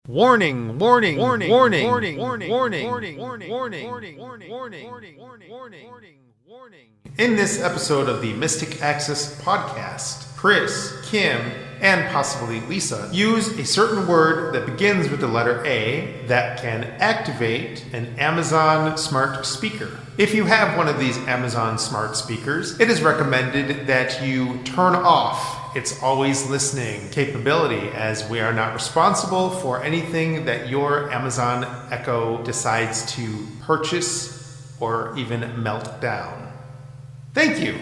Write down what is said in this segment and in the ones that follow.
Warning, warning, warning, warning, warning, warning, warning, warning, warning, warning, warning, warning, warning, warning, warning. In this episode of the Mystic Access podcast, Chris, Kim, and possibly Lisa use a certain word that begins with the letter A that can activate an Amazon smart speaker. If you have one of these Amazon smart speakers, it is recommended that you turn off its always listening capability, as we are not responsible for anything that your Amazon Echo decides to purchase or even melt down. Thank you.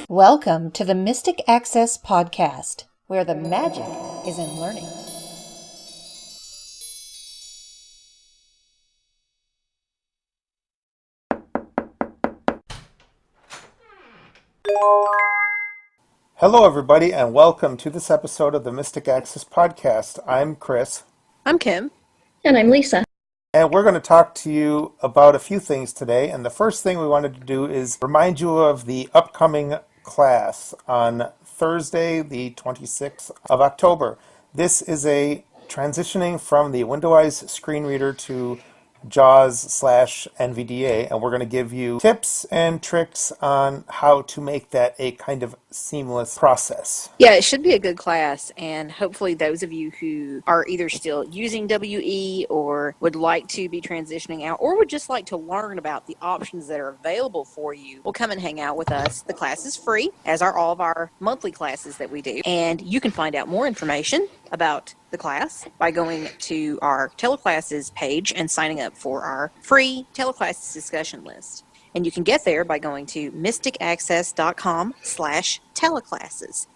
Welcome to the Mystic Access podcast, where the magic is in learning. Hello, everybody, and welcome to this episode of the Mystic Access podcast. I'm Chris. I'm Kim. And I'm Lisa. And we're going to talk to you about a few things today. And the first thing we wanted to do is remind you of the upcoming class on Thursday, the 26th of October. This is a transitioning from the Windows screen reader to JAWS/NVDA, and we're going to give you tips and tricks on how to make that a kind of seamless process. Yeah, it should be a good class, and hopefully those of you who are either still using WE or would like to be transitioning out or would just like to learn about the options that are available for you will come and hang out with us. The class is free, as are all of our monthly classes that we do, and you can find out more information about the class by going to our teleclasses page and signing up for our free teleclasses discussion list. And you can get there by going to mysticaccess.com/teleclasses. TELECLASSES.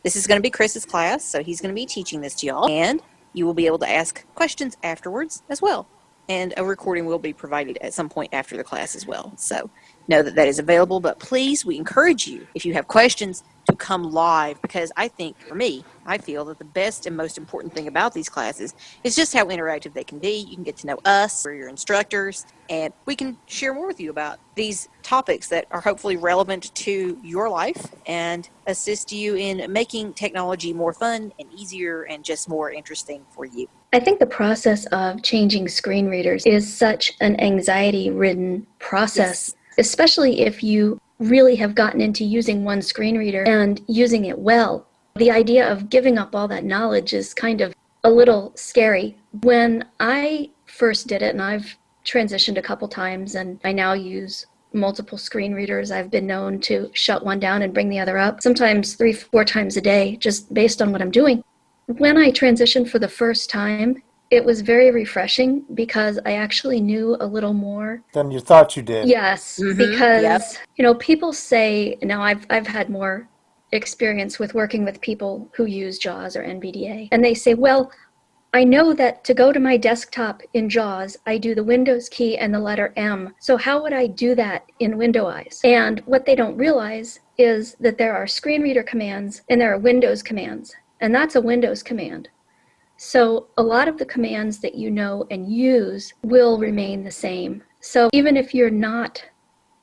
This is going to be Chris's class, so he's going to be teaching this to y'all, and you will be able to ask questions afterwards as well. And a recording will be provided at some point after the class as well. So know that that is available, but please, we encourage you, if you have questions, to come live, because I think, for me, I feel that the best and most important thing about these classes is just how interactive they can be. You can get to know us, we're your instructors, and we can share more with you about these topics that are hopefully relevant to your life and assist you in making technology more fun and easier and just more interesting for you. I think the process of changing screen readers is such an anxiety-ridden process, especially if you really have gotten into using one screen reader and using it well. The idea of giving up all that knowledge is kind of a little scary. When I first did it, and I've transitioned a couple times, and I now use multiple screen readers, I've been known to shut one down and bring the other up, sometimes 3-4 times a day, just based on what I'm doing. When I transitioned for the first time, it was very refreshing because I actually knew a little more Than you thought you did. Yes, because, people say, now I've had more experience with working with people who use JAWS or NVDA, and they say, well, I know that to go to my desktop in JAWS, I do the Windows key and the letter M. So how would I do that in Windows? And what they don't realize is that there are screen reader commands and there are Windows commands, and that's a Windows command. So a lot of the commands that you know and use will remain the same. So even if you're not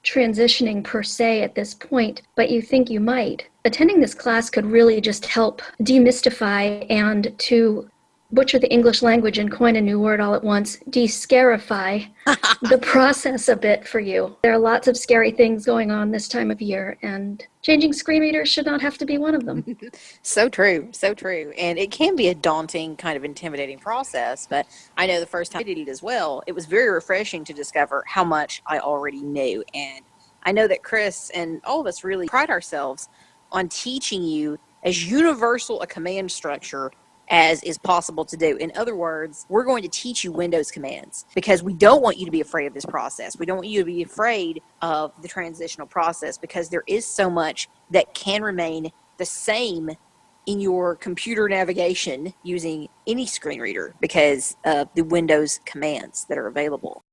transitioning per se at this point, but you think you might, attending this class could really just help demystify and, to butcher the English language and coin a new word all at once, de-scarify the process a bit for you. There are lots of scary things going on this time of year, and changing screen readers should not have to be one of them. So true, so true. And it can be a daunting, kind of intimidating process, but I know the first time I did it as well, it was very refreshing to discover how much I already knew. And I know that Chris and all of us really pride ourselves on teaching you as universal a command structure as is possible to do. In other words, we're going to teach you Windows commands because we don't want you to be afraid of this process. We don't want you to be afraid of the transitional process because there is so much that can remain the same in your computer navigation using any screen reader because of the Windows commands that are available.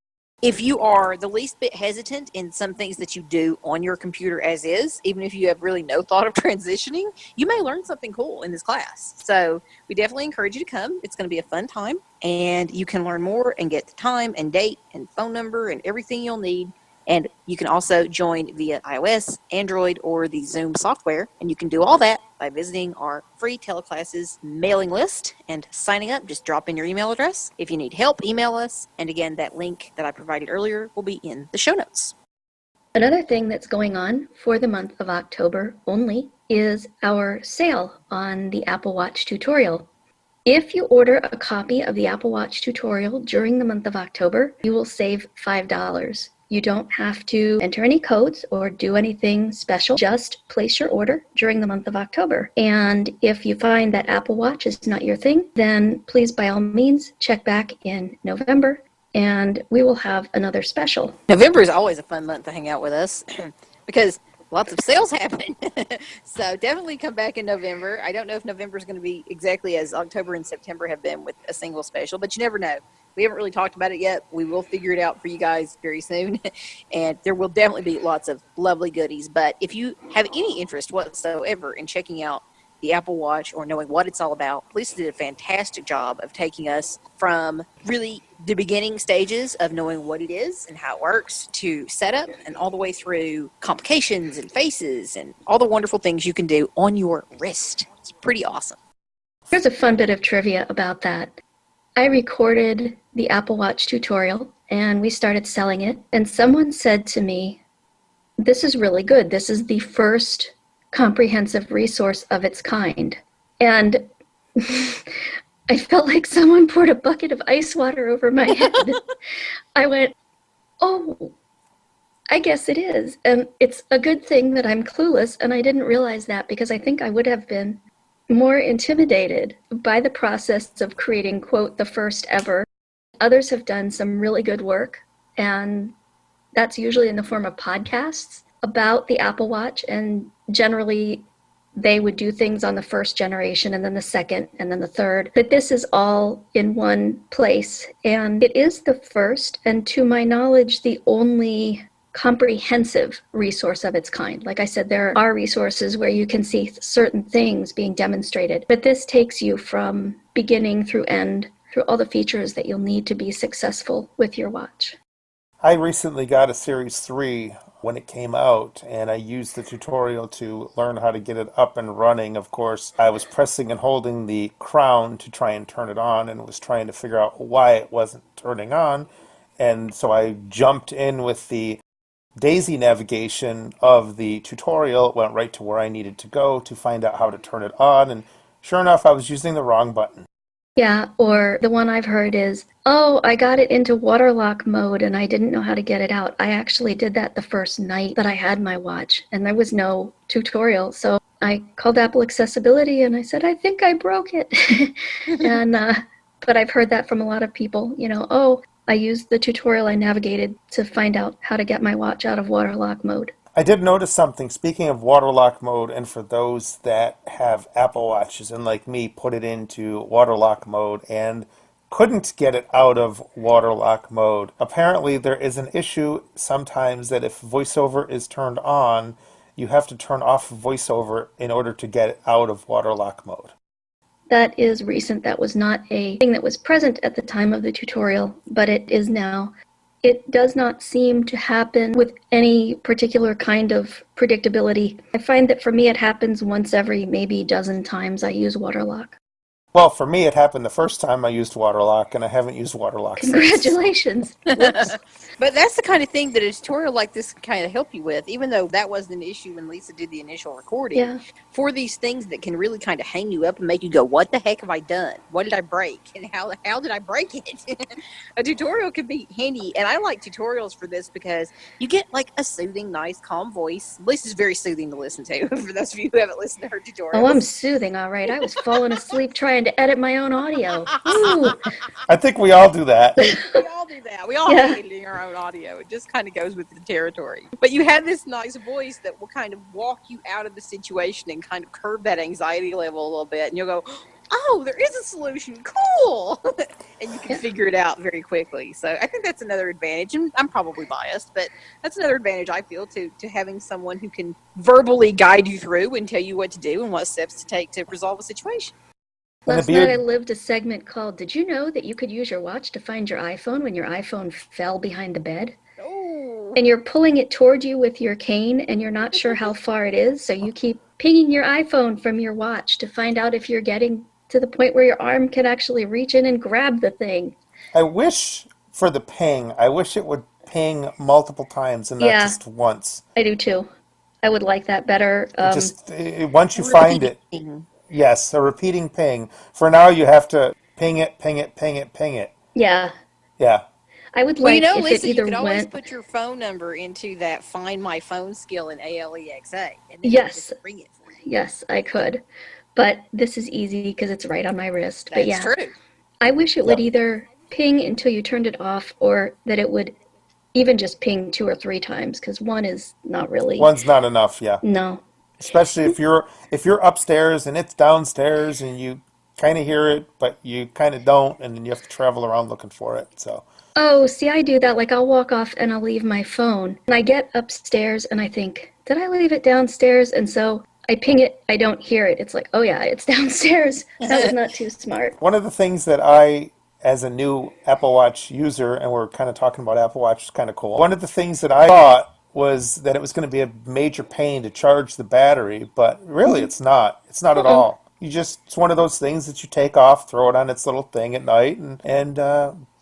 If you are the least bit hesitant in some things that you do on your computer as is, even if you have really no thought of transitioning, you may learn something cool in this class. So we definitely encourage you to come. It's going to be a fun time, and you can learn more and get the time and date and phone number and everything you'll need And you can also join via iOS, Android, or the Zoom software. And you can do all that by visiting our free teleclasses mailing list and signing up. Just drop in your email address. If you need help, email us. And again, that link that I provided earlier will be in the show notes. Another thing that's going on for the month of October only is our sale on the Apple Watch tutorial. If you order a copy of the Apple Watch tutorial during the month of October, you will save $5. You don't have to enter any codes or do anything special. Just place your order during the month of October. And if you find that Apple Watch is not your thing, then please, by all means, check back in November and we will have another special. November is always a fun month to hang out with us because lots of sales happen. So definitely come back in November. I don't know if November is going to be exactly as October and September have been with a single special, but you never know. We haven't really talked about it yet. We will figure it out for you guys very soon. And there will definitely be lots of lovely goodies. But if you have any interest whatsoever in checking out the Apple Watch or knowing what it's all about, Lisa did a fantastic job of taking us from really the beginning stages of knowing what it is and how it works to setup and all the way through complications and faces and all the wonderful things you can do on your wrist. It's pretty awesome. Here's a fun bit of trivia about that. I recorded the Apple Watch tutorial and we started selling it. And someone said to me, "This is really good. This is the first comprehensive resource of its kind." And I felt like someone poured a bucket of ice water over my head. I went, "Oh, I guess it is." And it's a good thing that I'm clueless and I didn't realize that, because I think I would have been more intimidated by the process of creating, quote, the first ever. Others have done some really good work, and that's usually in the form of podcasts about the Apple Watch, and generally they would do things on the first generation and then the second and then the third. But this is all in one place, and it is the first, and to my knowledge, the only comprehensive resource of its kind. Like I said, there are resources where you can see certain things being demonstrated, but this takes you from beginning through end, through all the features that you'll need to be successful with your watch. I recently got a Series 3 when it came out, and I used the tutorial to learn how to get it up and running. Of course, I was pressing and holding the crown to try and turn it on and was trying to figure out why it wasn't turning on. And so I jumped in with the daisy navigation of the tutorial, went right to where I needed to go to find out how to turn it on, and sure enough, I was using the wrong button. Yeah, or the one I've heard is, "Oh, I got it into waterlock mode and I didn't know how to get it out." I actually did that the first night that I had my watch, and there was no tutorial, so I called Apple Accessibility and I said, "I think I broke it." And but I've heard that from a lot of people, "Oh, I used the tutorial I navigated to find out how to get my watch out of waterlock mode." I did notice something, speaking of waterlock mode, and for those that have Apple Watches and like me put it into waterlock mode and couldn't get it out of waterlock mode. Apparently there is an issue sometimes that if VoiceOver is turned on, you have to turn off VoiceOver in order to get it out of waterlock mode. That is recent. That was not a thing that was present at the time of the tutorial, but it is now. It does not seem to happen with any particular kind of predictability. I find that for me it happens once every maybe dozen times I use waterlock. Well, for me, it happened the first time I used waterlock, and I haven't used waterlock since. Congratulations. But that's the kind of thing that a tutorial like this can kind of help you with, even though that wasn't an issue when Lisa did the initial recording. Yeah. For these things that can really kind of hang you up and make you go, what the heck have I done? What did I break? And how did I break it? A tutorial could be handy, and I like tutorials for this because you get like a soothing, nice, calm voice. Lisa's very soothing to listen to, for those of you who haven't listened to her tutorials. Oh, I'm soothing, all right. I was falling asleep trying to edit my own audio. Ooh. I think we all do that. We all do that. We all hate editing our own audio. It just kind of goes with the territory. But you have this nice voice that will kind of walk you out of the situation and kind of curb that anxiety level a little bit. And you'll go, oh, there is a solution. Cool. And you can figure it out very quickly. So I think that's another advantage. And I'm probably biased, but that's another advantage I feel to having someone who can verbally guide you through and tell you what to do and what steps to take to resolve a situation. Last night I lived a segment called, "Did you know that you could use your watch to find your iPhone when your iPhone fell behind the bed?" Oh. and you're pulling it toward you with your cane and you're not sure how far it is, so you keep pinging your iPhone from your watch to find out if you're getting to the point where your arm can actually reach in and grab the thing. I wish for the ping, I wish it would ping multiple times and not Yeah, just once. I do too. I would like that better. Just once you find Repeating. it, yes, a repeating ping. For now, you have to ping it, ping it, ping it, ping it. Yeah, Yeah. I would Well, you like know, if it Lisa, you either could always went. put your phone number into that Find My Phone skill in ALEXA, and then it would Yes, just ring it for you. yes, I could. But this is easy because it's right on my wrist. But That's yeah, true. I wish it would Yep. either ping until you turned it off or that it would even just ping 2 or 3 times because one is not really. One's not enough, yeah. No. Especially if you're upstairs and it's downstairs and you kind of hear it, but you kind of don't, and then you have to travel around looking for it. So, Oh, see, I do that. Like, I'll walk off and I'll leave my phone. And I get upstairs and I think, did I leave it downstairs? And so I ping it. I don't hear it. It's like, oh, yeah, it's downstairs. That was not too smart. one of the things that I, as a new Apple Watch user, and we're kind of talking about Apple Watch, is kind of cool. One of the things that I thought was that it was going to be a major pain to charge the battery, but really it's not. It's not at all. It's one of those things that you take off, throw it on its little thing at night, and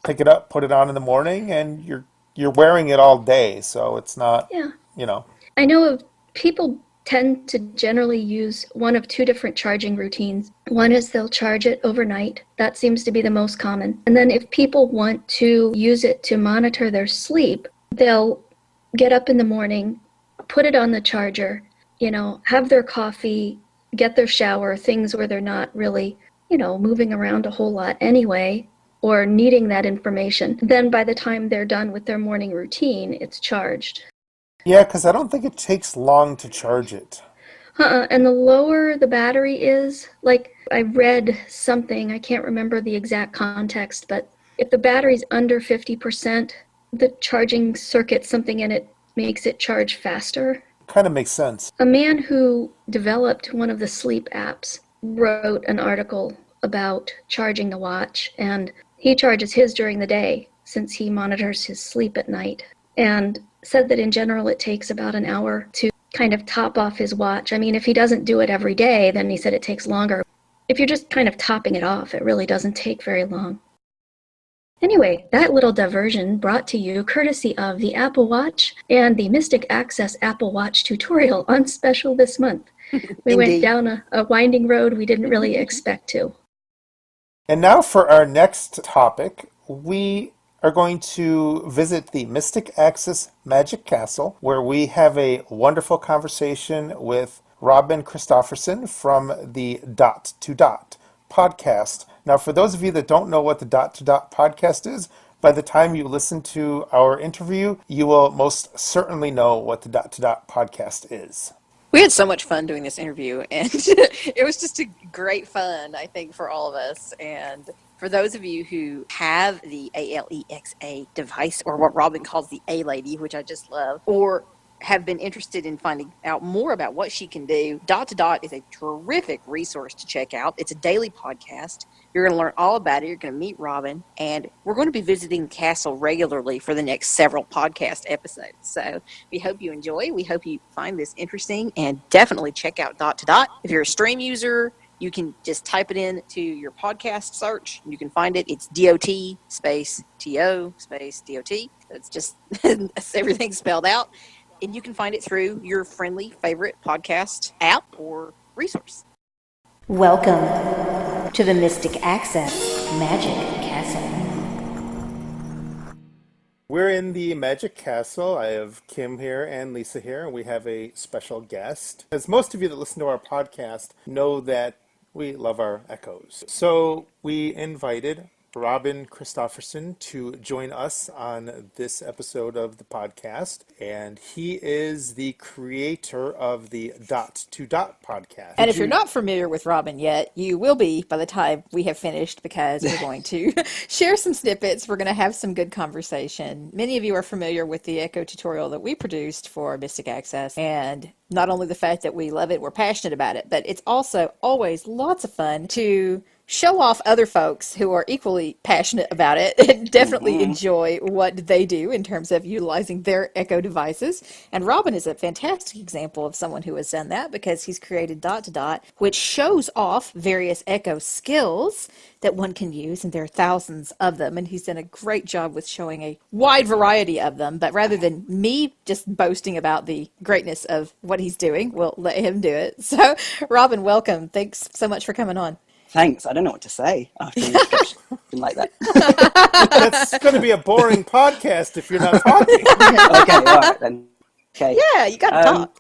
pick it up, put it on in the morning, and you're wearing it all day. So it's not, Yeah. you know. I know of people tend to generally use one of two different charging routines. One is they'll charge it overnight. That seems to be the most common. And then if people want to use it to monitor their sleep, they'll get up in the morning, put it on the charger, have their coffee, get their shower, things where they're not really, moving around a whole lot anyway, or needing that information. Then by the time they're done with their morning routine, it's charged. Yeah, because I don't think it takes long to charge it. And the lower the battery is, like I read something, I can't remember the exact context, but if the battery's under 50%, the charging circuit, something in it makes it charge faster. Kind of makes sense. A man who developed one of the sleep apps wrote an article about charging the watch, and he charges his during the day since he monitors his sleep at night, and said that in general it takes about an hour to kind of top off his watch. I mean, if he doesn't do it every day, then he said it takes longer. If you're just kind of topping it off, it really doesn't take very long. Anyway, that little diversion brought to you courtesy of the Apple Watch and the Mystic Access Apple Watch tutorial on special this month. We went Indeed. down a winding road we didn't really expect to. And now for our next topic, we are going to visit the Mystic Access Magic Castle, where we have a wonderful conversation with Robin Christofferson from the Dot to Dot podcast. Now, for those of you that don't know what the Dot to Dot podcast is, by the time you listen to our interview, you will most certainly know what the Dot to Dot podcast is. We had so much fun doing this interview, and it was just a great fun, I think, for all of us. And for those of you who have the ALEXA device, or what Robin calls the A-Lady, which I just love, or have been interested in finding out more about what she can do, Dot to Dot is a terrific resource to check out. It's a daily podcast. You're going to learn all about it. You're going to meet Robin, and we're going to be visiting the castle regularly for the next several podcast episodes. So we hope you enjoy. We hope you find this interesting, and definitely check out Dot to Dot. If you're a Stream user, you can just type it in to your podcast search. You can find it. It's DOT space TO space DOT. It's just everything spelled out. And you can find it through your friendly favorite podcast app or resource. Welcome to the Mystic Access Magic Castle. We're in the Magic Castle. I have Kim here and Lisa here, and we have a special guest. As most of you that listen to our podcast know that we love our echoes. So we invited Robin Christofferson to join us on this episode of the podcast, and he is the creator of the Dot to Dot podcast. And if you're not familiar with Robin yet, you will be by the time we have finished, because we're going to share some snippets. We're going to have some good conversation. Many of you are familiar with the Echo tutorial that we produced for Mystic Access, and not only the fact that we love it, we're passionate about it, but it's also always lots of fun to show off other folks who are equally passionate about it and definitely enjoy what they do in terms of utilizing their Echo devices. And Robin is a fantastic example of someone who has done that because he's created Dot to Dot, which shows off various Echo skills that one can use, and there are thousands of them, and he's done a great job with showing a wide variety of them. But rather than me just boasting about the greatness of what he's doing, we'll let him do it. So, Robin, welcome. Thanks so much for coming on. Thanks. I don't know what to say after an introduction like that. That's going to be a boring podcast if you're not talking. Okay, all right then. Okay. Yeah, you got to talk.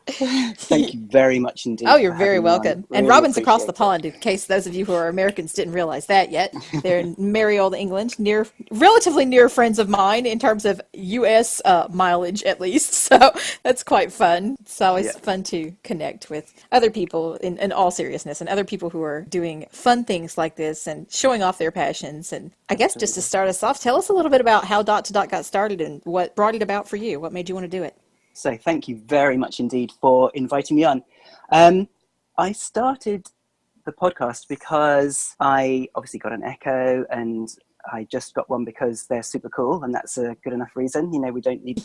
Thank you very much indeed. Oh, you're for very having me on. welcome. Really And Robin's across the appreciate pond, in case those of you who are Americans didn't realize that yet. They're in merry old England, relatively near friends of mine in terms of U.S. Mileage, at least. So that's quite fun. It's always fun to connect with other people in all seriousness, and other people who are doing fun things like this and showing off their passions. And I guess just to start us off, tell us a little bit about how Dot to Dot got started and what brought it about for you. What made you want to do it? So thank you very much indeed for inviting me on. I started the podcast because I obviously got an Echo, and I just got one because they're super cool, and that's a good enough reason. You know, we don't need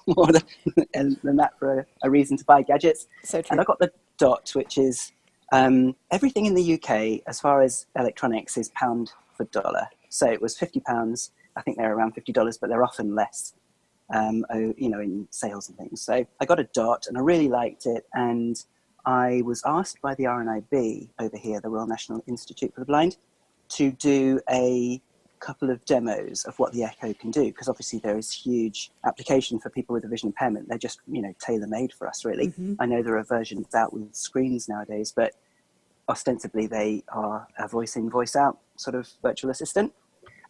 more than that for a reason to buy gadgets. So true. And I got the Dot, which is everything in the UK as far as electronics is pound for dollar. So it was £50. I think they're around $50, but they're often less. In sales and things. So I got a Dot and I really liked it, and I was asked by the RNIB over here, the Royal National Institute for the Blind, to do a couple of demos of what the Echo can do, because obviously there is huge application for people with a vision impairment. They're just, tailor-made for us, really. I know there are versions out with screens nowadays, but ostensibly they are a voice in, voice out sort of virtual assistant.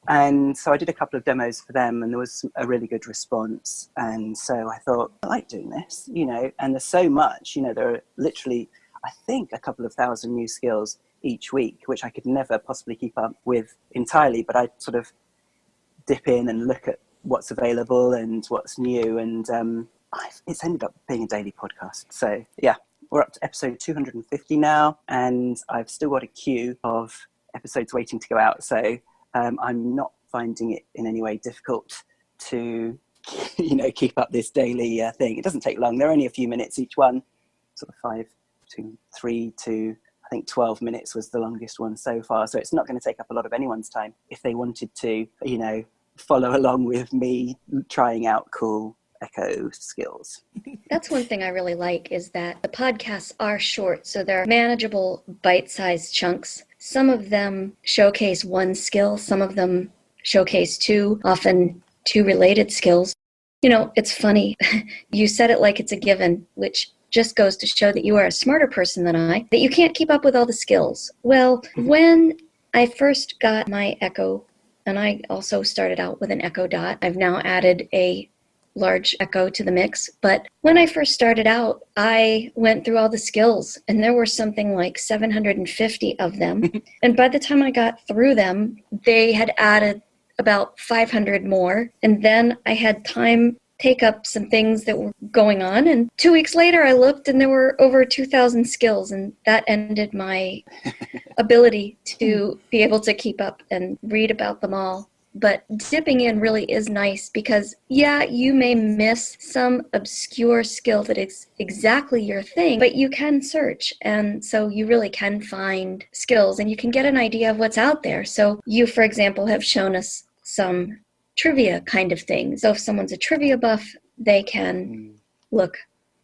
And so I did a couple of demos for them, and there was a really good response. And so I thought, I like doing this, and there's so much, there are literally, I think, a couple of thousand new skills each week, which I could never possibly keep up with entirely, but I sort of dip in and look at what's available and what's new. And it's ended up being a daily podcast. So yeah, we're up to episode 250 now, and I've still got a queue of episodes waiting to go out. So I'm not finding it in any way difficult to, keep up this daily thing. It doesn't take long. They're only a few minutes each one, sort of 5 to 3 to, I think 12 minutes was the longest one so far. So it's not going to take up a lot of anyone's time if they wanted to, follow along with me trying out cool Echo skills. That's one thing I really like, is that the podcasts are short, so they're manageable, bite-sized chunks. Some of them showcase one skill, some of them showcase two, often two related skills. It's funny. You said it like it's a given, which just goes to show that you are a smarter person than I, that you can't keep up with all the skills. Well, when I first got my Echo, and I also started out with an Echo Dot, I've now added a large Echo to the mix. But when I first started out, I went through all the skills, and there were something like 750 of them. And by the time I got through them, they had added about 500 more. And then I had time take up some things that were going on. And 2 weeks later, I looked and there were over 2,000 skills. And that ended my ability to be able to keep up and read about them all. But dipping in really is nice because, you may miss some obscure skill that is exactly your thing, but you can search. And so you really can find skills and you can get an idea of what's out there. So you, for example, have shown us some trivia kind of things. So if someone's a trivia buff, they can look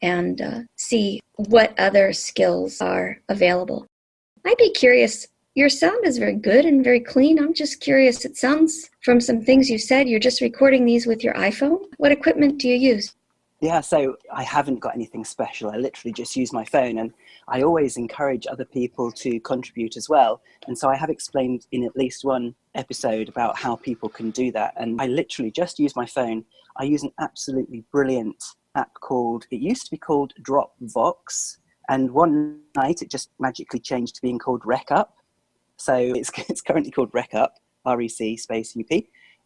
and see what other skills are available. I'd be curious. Your sound is very good and very clean. I'm just curious. It sounds, from some things you said, you're just recording these with your iPhone. What equipment do you use? Yeah, so I haven't got anything special. I literally just use my phone, and I always encourage other people to contribute as well. And so I have explained in at least one episode about how people can do that. And I literally just use my phone. I use an absolutely brilliant app it used to be called Dropbox. And one night it just magically changed to being called RecUp. So it's currently called RecUp, REC space UP.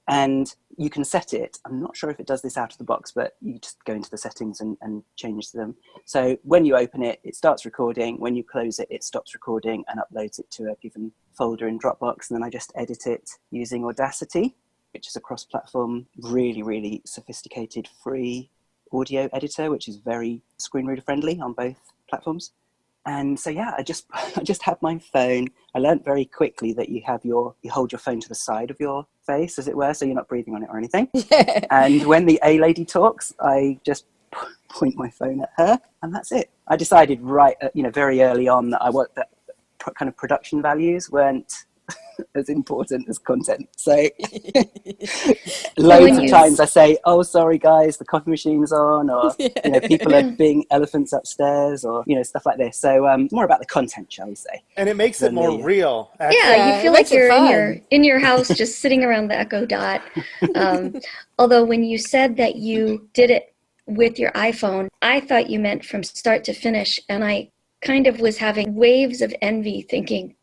And you can set it. I'm not sure if it does this out of the box, but you just go into the settings and change them. So when you open it, it starts recording. When you close it, it stops recording and uploads it to a given folder in Dropbox. And then I just edit it using Audacity, which is a cross-platform, really, really sophisticated free audio editor, which is very screen reader friendly on both platforms. And so, yeah, I just have my phone. I learned very quickly that you hold your phone to the side of your face, as it were, so you're not breathing on it or anything. And when the A lady talks, I just point my phone at her, and that's it. I decided very early on that kind of production values weren't as important as content. So loads of times I say, "Oh, sorry guys, the coffee machine's on," or people are being elephants upstairs, or stuff like this. So more about the content, shall we say? And it makes it more real. Actually. Yeah, you feel like you're in your house, just sitting around the Echo Dot. Although when you said that you did it with your iPhone, I thought you meant from start to finish, and I kind of was having waves of envy, thinking,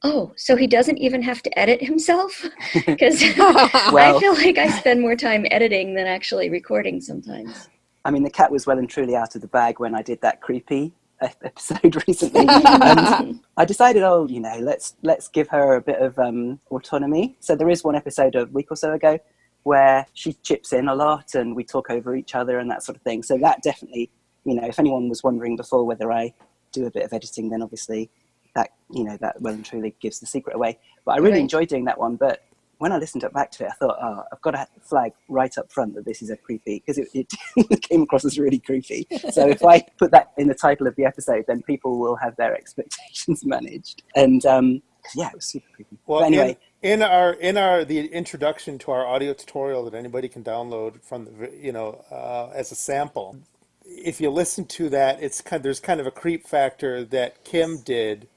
oh, so he doesn't even have to edit himself? Because I feel like I spend more time editing than actually recording sometimes. I mean, the cat was well and truly out of the bag when I did that creepy episode recently. And I decided, let's give her a bit of autonomy. So there is one episode a week or so ago where she chips in a lot and we talk over each other and that sort of thing. So that definitely, if anyone was wondering before whether I do a bit of editing, then obviously that well and truly gives the secret away. But I really enjoyed doing that one. But when I listened back to it, I thought, I've got to flag right up front that this is a creepy, because it came across as really creepy. So if I put that in the title of the episode, then people will have their expectations managed. And it was super creepy. Well, but anyway, in the introduction to our audio tutorial that anybody can download from as a sample, if you listen to that, there's kind of a creep factor that Kim did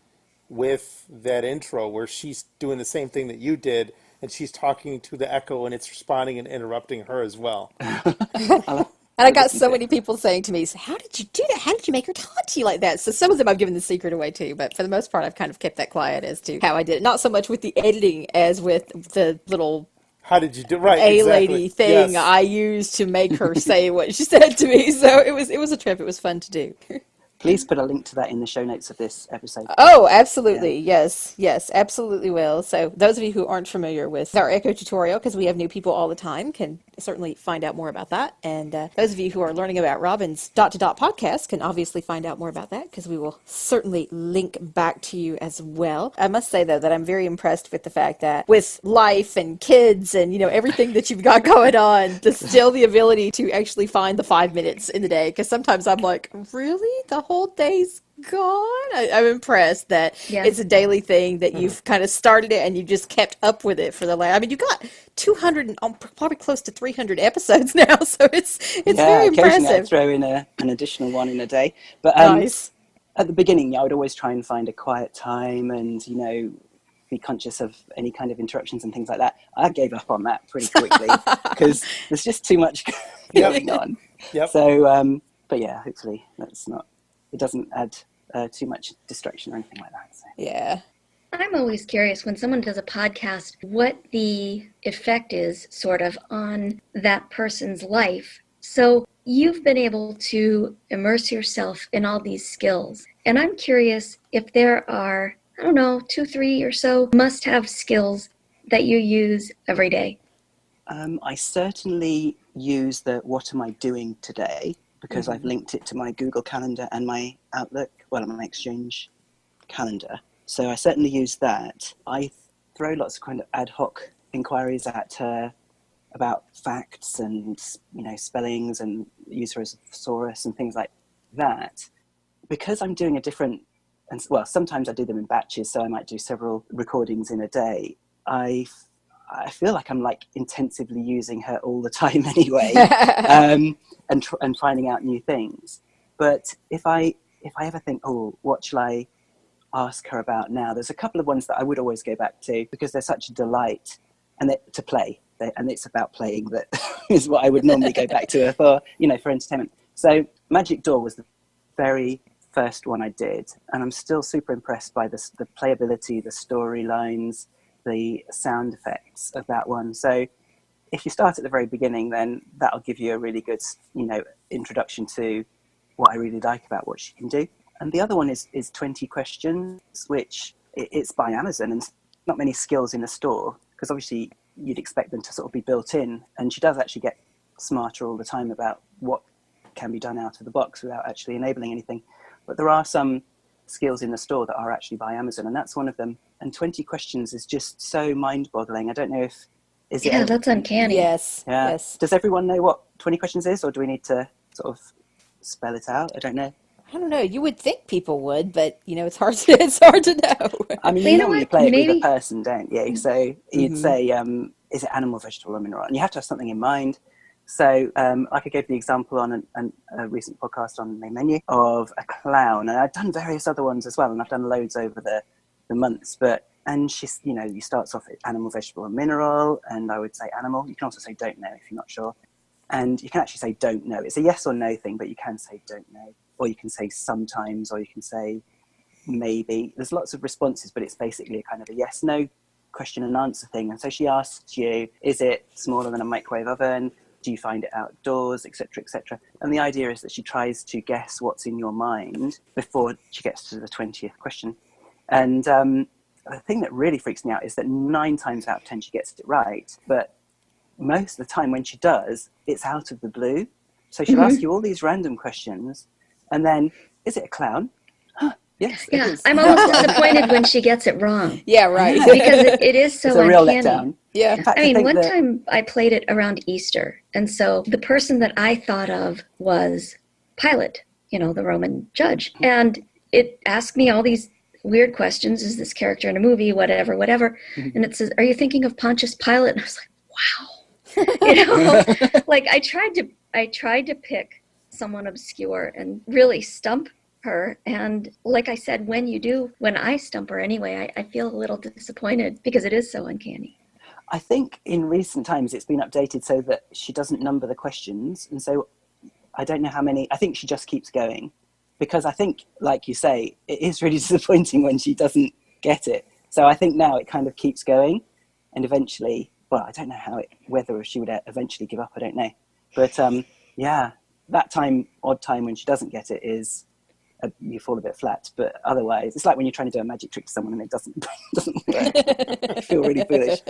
with that intro, where she's doing the same thing that you did, and she's talking to the Echo, and it's responding and interrupting her as well. And I got so many people saying to me, so how did you do that? How did you make her talk to you like that? So some of them I've given the secret away too, but for the most part, I've kind of kept that quiet as to how I did it. Not so much with the editing as with the little how did you do right lady thing I used to make her say what she said to me. So it was a trip. It was fun to do. Please put a link to that in the show notes of this episode. Oh, absolutely. Yeah. Yes, absolutely will. So those of you who aren't familiar with our Echo tutorial, because we have new people all the time, can certainly find out more about that. And those of you who are learning about Robin's Dot to Dot podcast can obviously find out more about that, because we will certainly link back to you as well. I must say, though, that I'm very impressed with the fact that with life and kids and, everything that you've got going on, still the ability to actually find the 5 minutes in the day. Because sometimes I'm like, really? The whole day's gone? I'm impressed that it's a daily thing, that you've kind of started it and you just kept up with it for the last. I mean, you got 200, probably close to 300 episodes now, so it's very impressive. I throw in an additional one in a day, but nice. At the beginning, I would always try and find a quiet time and be conscious of any kind of interruptions and things like that. I gave up on that pretty quickly because there's just too much going on. Yep. So, but yeah, hopefully it doesn't add too much distraction or anything like that. So. Yeah. I'm always curious when someone does a podcast, what the effect is sort of on that person's life. So you've been able to immerse yourself in all these skills. And I'm curious if there are, 2, 3 or so must-have skills that you use every day. I certainly use the "What am I doing today?" because I've linked it to my Google Calendar and my Outlook, my Exchange calendar. So I certainly use that. I throw lots of kind of ad hoc inquiries at her about facts and, spellings and use her as a thesaurus and things like that. Because I'm doing sometimes I do them in batches, so I might do several recordings in a day. I feel like I'm intensively using her all the time anyway, and finding out new things. But if I ever think, what shall I ask her about now? There's a couple of ones that I would always go back to because they're such a delight, and to play, and it's about playing that is what I would normally go back to her for entertainment. So Magic Door was the very first one I did, and I'm still super impressed by the playability, the storylines, the sound effects of that one. So if you start at the very beginning, then that'll give you a really good, introduction to what I really like about what she can do. And the other one is 20 questions, which it's by Amazon, and not many skills in the store, because obviously you'd expect them to sort of be built in. And she does actually get smarter all the time about what can be done out of the box without actually enabling anything. But there are some skills in the store that are actually by Amazon, and that's one of them. And 20 questions is just so mind-boggling. I don't know if... that's uncanny. Yes. Yeah. Yes. Does everyone know what 20 questions is, or do we need to sort of spell it out? I don't know. I don't know. You would think people would, but it's hard to know. I mean, you normally play it with a person, don't you? So you'd say, is it animal, vegetable, or mineral? And you have to have something in mind. So like I gave the example on a recent podcast on the menu of a clown, and I've done various other ones as well, and I've done loads over the months. And she's, you starts off at animal, vegetable, and mineral, and I would say animal. You can also say don't know if you're not sure. And you can actually say don't know. It's a yes or no thing, but you can say don't know. Or you can say sometimes, or you can say maybe. There's lots of responses, but it's basically a kind of a yes, no question and answer thing. And so she asks you, is it smaller than a microwave oven? Do you find it outdoors, etc., etc.? And the idea is that she tries to guess what's in your mind before she gets to the 20th question. And the thing that really freaks me out is that 9 times out of 10 she gets it right, but most of the time when she does, it's out of the blue. So she'll ask you all these random questions, and then, is it a clown? Yes. Yeah, I'm almost disappointed when she gets it wrong. Yeah, right. Because it is so it's a real uncanny. letdown. Yeah. In fact, I mean, one time I played it around Easter, and so the person that I thought of was Pilate, the Roman judge. And it asked me all these weird questions. Is this character in a movie? Whatever. And it says, are you thinking of Pontius Pilate? And I was like, wow. Like I tried to pick someone obscure and really stump her. And like I said, when I stump her anyway, I feel a little disappointed because it is so uncanny. I think in recent times it's been updated so that she doesn't number the questions. And so I don't know how many. I think she just keeps going, because I think, like you say, it is really disappointing when she doesn't get it. So I think now it kind of keeps going, and eventually, well, I don't know whether she would eventually give up, I don't know. But yeah, that odd time when she doesn't get it is, you fall a bit flat. But otherwise, it's like when you're trying to do a magic trick to someone and it doesn't work. You feel really foolish.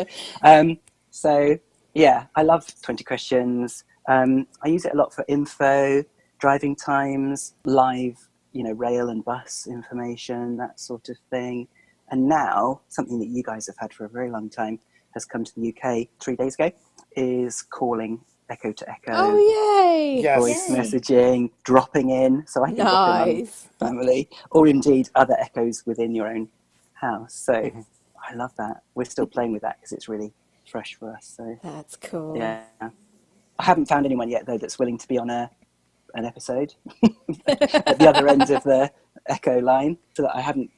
So yeah, I love 20 questions. I use it a lot for info, driving times, live, rail and bus information, that sort of thing. And now, something that you guys have had for a very long time has come to the UK 3 days ago, is calling echo to echo. Oh, yay! Yes. Voice messaging, dropping in. So I can drop in on family, or indeed other echoes within your own house. So I love that. We're still playing with that because it's really fresh for us. So That's cool. yeah. I haven't found anyone yet, though, that's willing to be on an episode at the other end of the echo line, so that I haven't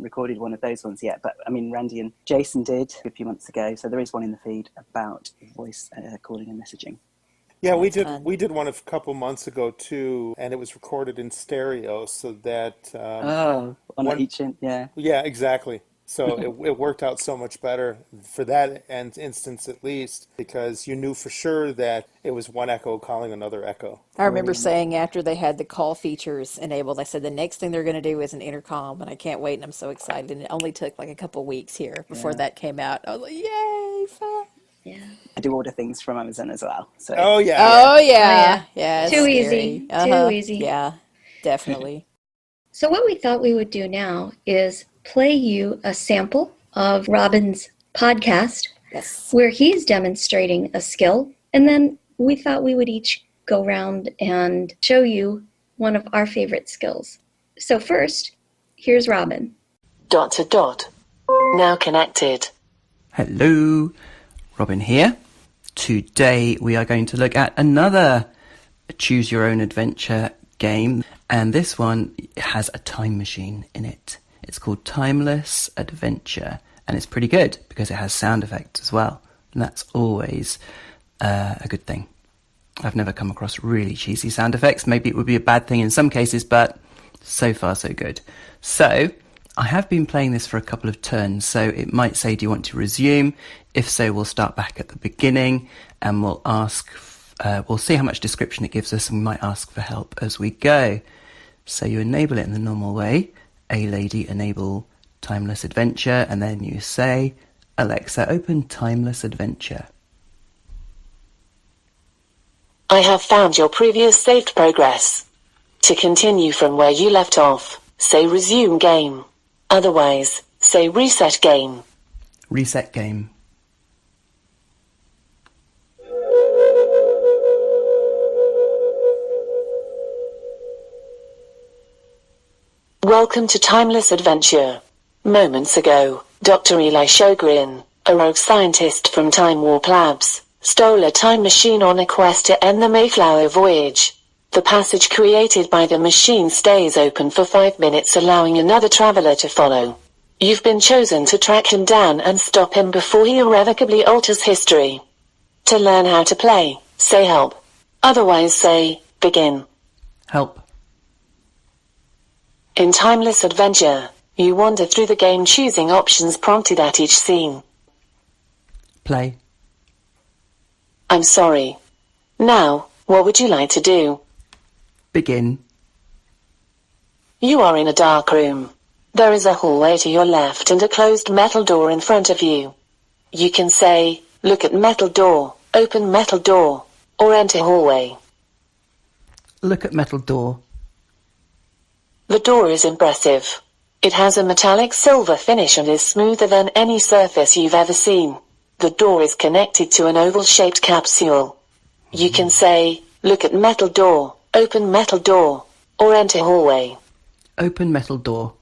recorded one of those ones yet. But I mean, Randy and Jason did a few months ago, so there is one in the feed about voice calling and messaging. Yeah, we did one a couple months ago too, and it was recorded in stereo, so that on each end, yeah. Yeah, exactly. So it worked out so much better for that instance, at least, because you knew for sure that it was one echo calling another echo. I remember saying after they had the call features enabled, I said the next thing they're going to do is an intercom, and I can't wait, and I'm so excited. And it only took like a couple weeks here before that came out. I was like, yay, fun. Yeah. I do order things from Amazon as well. So Oh yeah. Oh, yeah. Yeah. Too easy. Too easy. Yeah, definitely. So what we thought we would do now is play you a sample of Robin's podcast, Yes. where he's demonstrating a skill. And then we thought we would each go around and show you one of our favorite skills. So first, here's Robin. ... Now connected. Hello, Robin here. Today we are going to look at another choose your own adventure game, and this one has a time machine in it. It's called Timeless Adventure, and it's pretty good because it has sound effects as well, and that's always a good thing. I've never come across really cheesy sound effects. Maybe it would be a bad thing in some cases, but so far so good. So I have been playing this for a couple of turns, so it might say, do you want to resume? If so, we'll start back at the beginning and we'll ask, we'll see how much description it gives us, and we might ask for help as we go. So you enable it in the normal way. A lady, enable Timeless Adventure, and then you say, Alexa, open Timeless Adventure. I have found your previous saved progress. To continue from where you left off, say resume game. Otherwise, say reset game. Reset game. Welcome to Timeless Adventure. Moments ago, Dr. Eli Shogren, a rogue scientist from Time Warp Labs, stole a time machine on a quest to end the Mayflower voyage. The passage created by the machine stays open for 5 minutes, allowing another traveler to follow. You've been chosen to track him down and stop him before he irrevocably alters history. To learn how to play, say help. Otherwise say, begin. Help. In Timeless Adventure, you wander through the game choosing options prompted at each scene. Play. I'm sorry. Now, what would you like to do? Begin. You are in a dark room. There is a hallway to your left and a closed metal door in front of you. You can say, look at metal door, open metal door, or enter hallway. Look at metal door. The door is impressive. It has a metallic silver finish and is smoother than any surface you've ever seen. The door is connected to an oval-shaped capsule. You can say, look at metal door, open metal door, or enter hallway. Open metal door.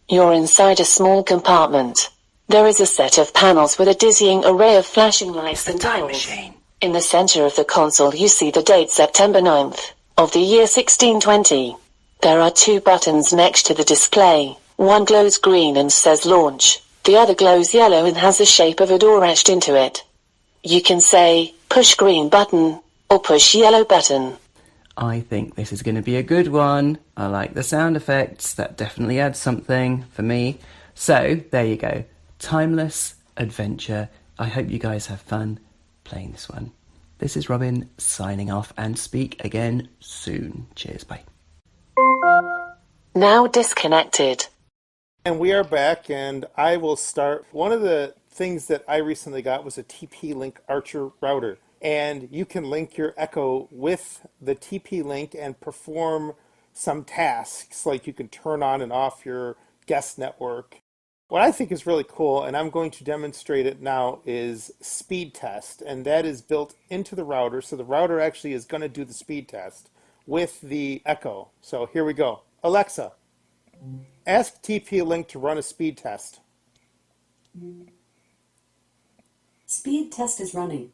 You're inside a small compartment. There is a set of panels with a dizzying array of flashing lights and time dials. machine. In the center of the console you see the date September 9th, of the year 1620. There are 2 buttons next to the display. One glows green and says launch. The other glows yellow and has the shape of a door etched into it. You can say, push green button, or push yellow button. I think this is going to be a good one. I like the sound effects. That definitely adds something for me. So, there you go. Timeless Adventure. I hope you guys have fun playing this one. This is Robin signing off, and speak again soon. Cheers, bye. Now disconnected. And we are back, and I will start. One of the things that I recently got was a TP-Link Archer router. And you can link your Echo with the TP-Link and perform some tasks, like you can turn on and off your guest network. What I think is really cool, and I'm going to demonstrate it now, is speed test. And that is built into the router, so the router actually is going to do the speed test with the Echo. So here we go. Alexa, ask TP-Link to run a speed test. Speed test is running.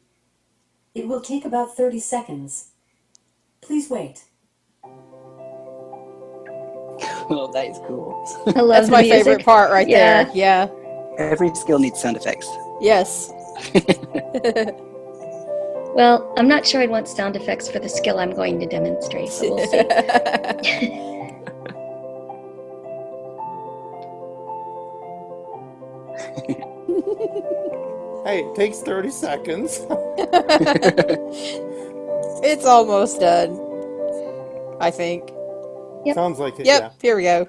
It will take about 30 seconds. Please wait. Oh, that is cool. I love That's the my music. favorite part right there. Yeah. Every skill needs sound effects. Yes. Well, I'm not sure I'd want sound effects for the skill I'm going to demonstrate, but we'll see. Hey, it takes 30 seconds. It's almost done, I think. Yep. Sounds like it, Yep, yeah. here we go.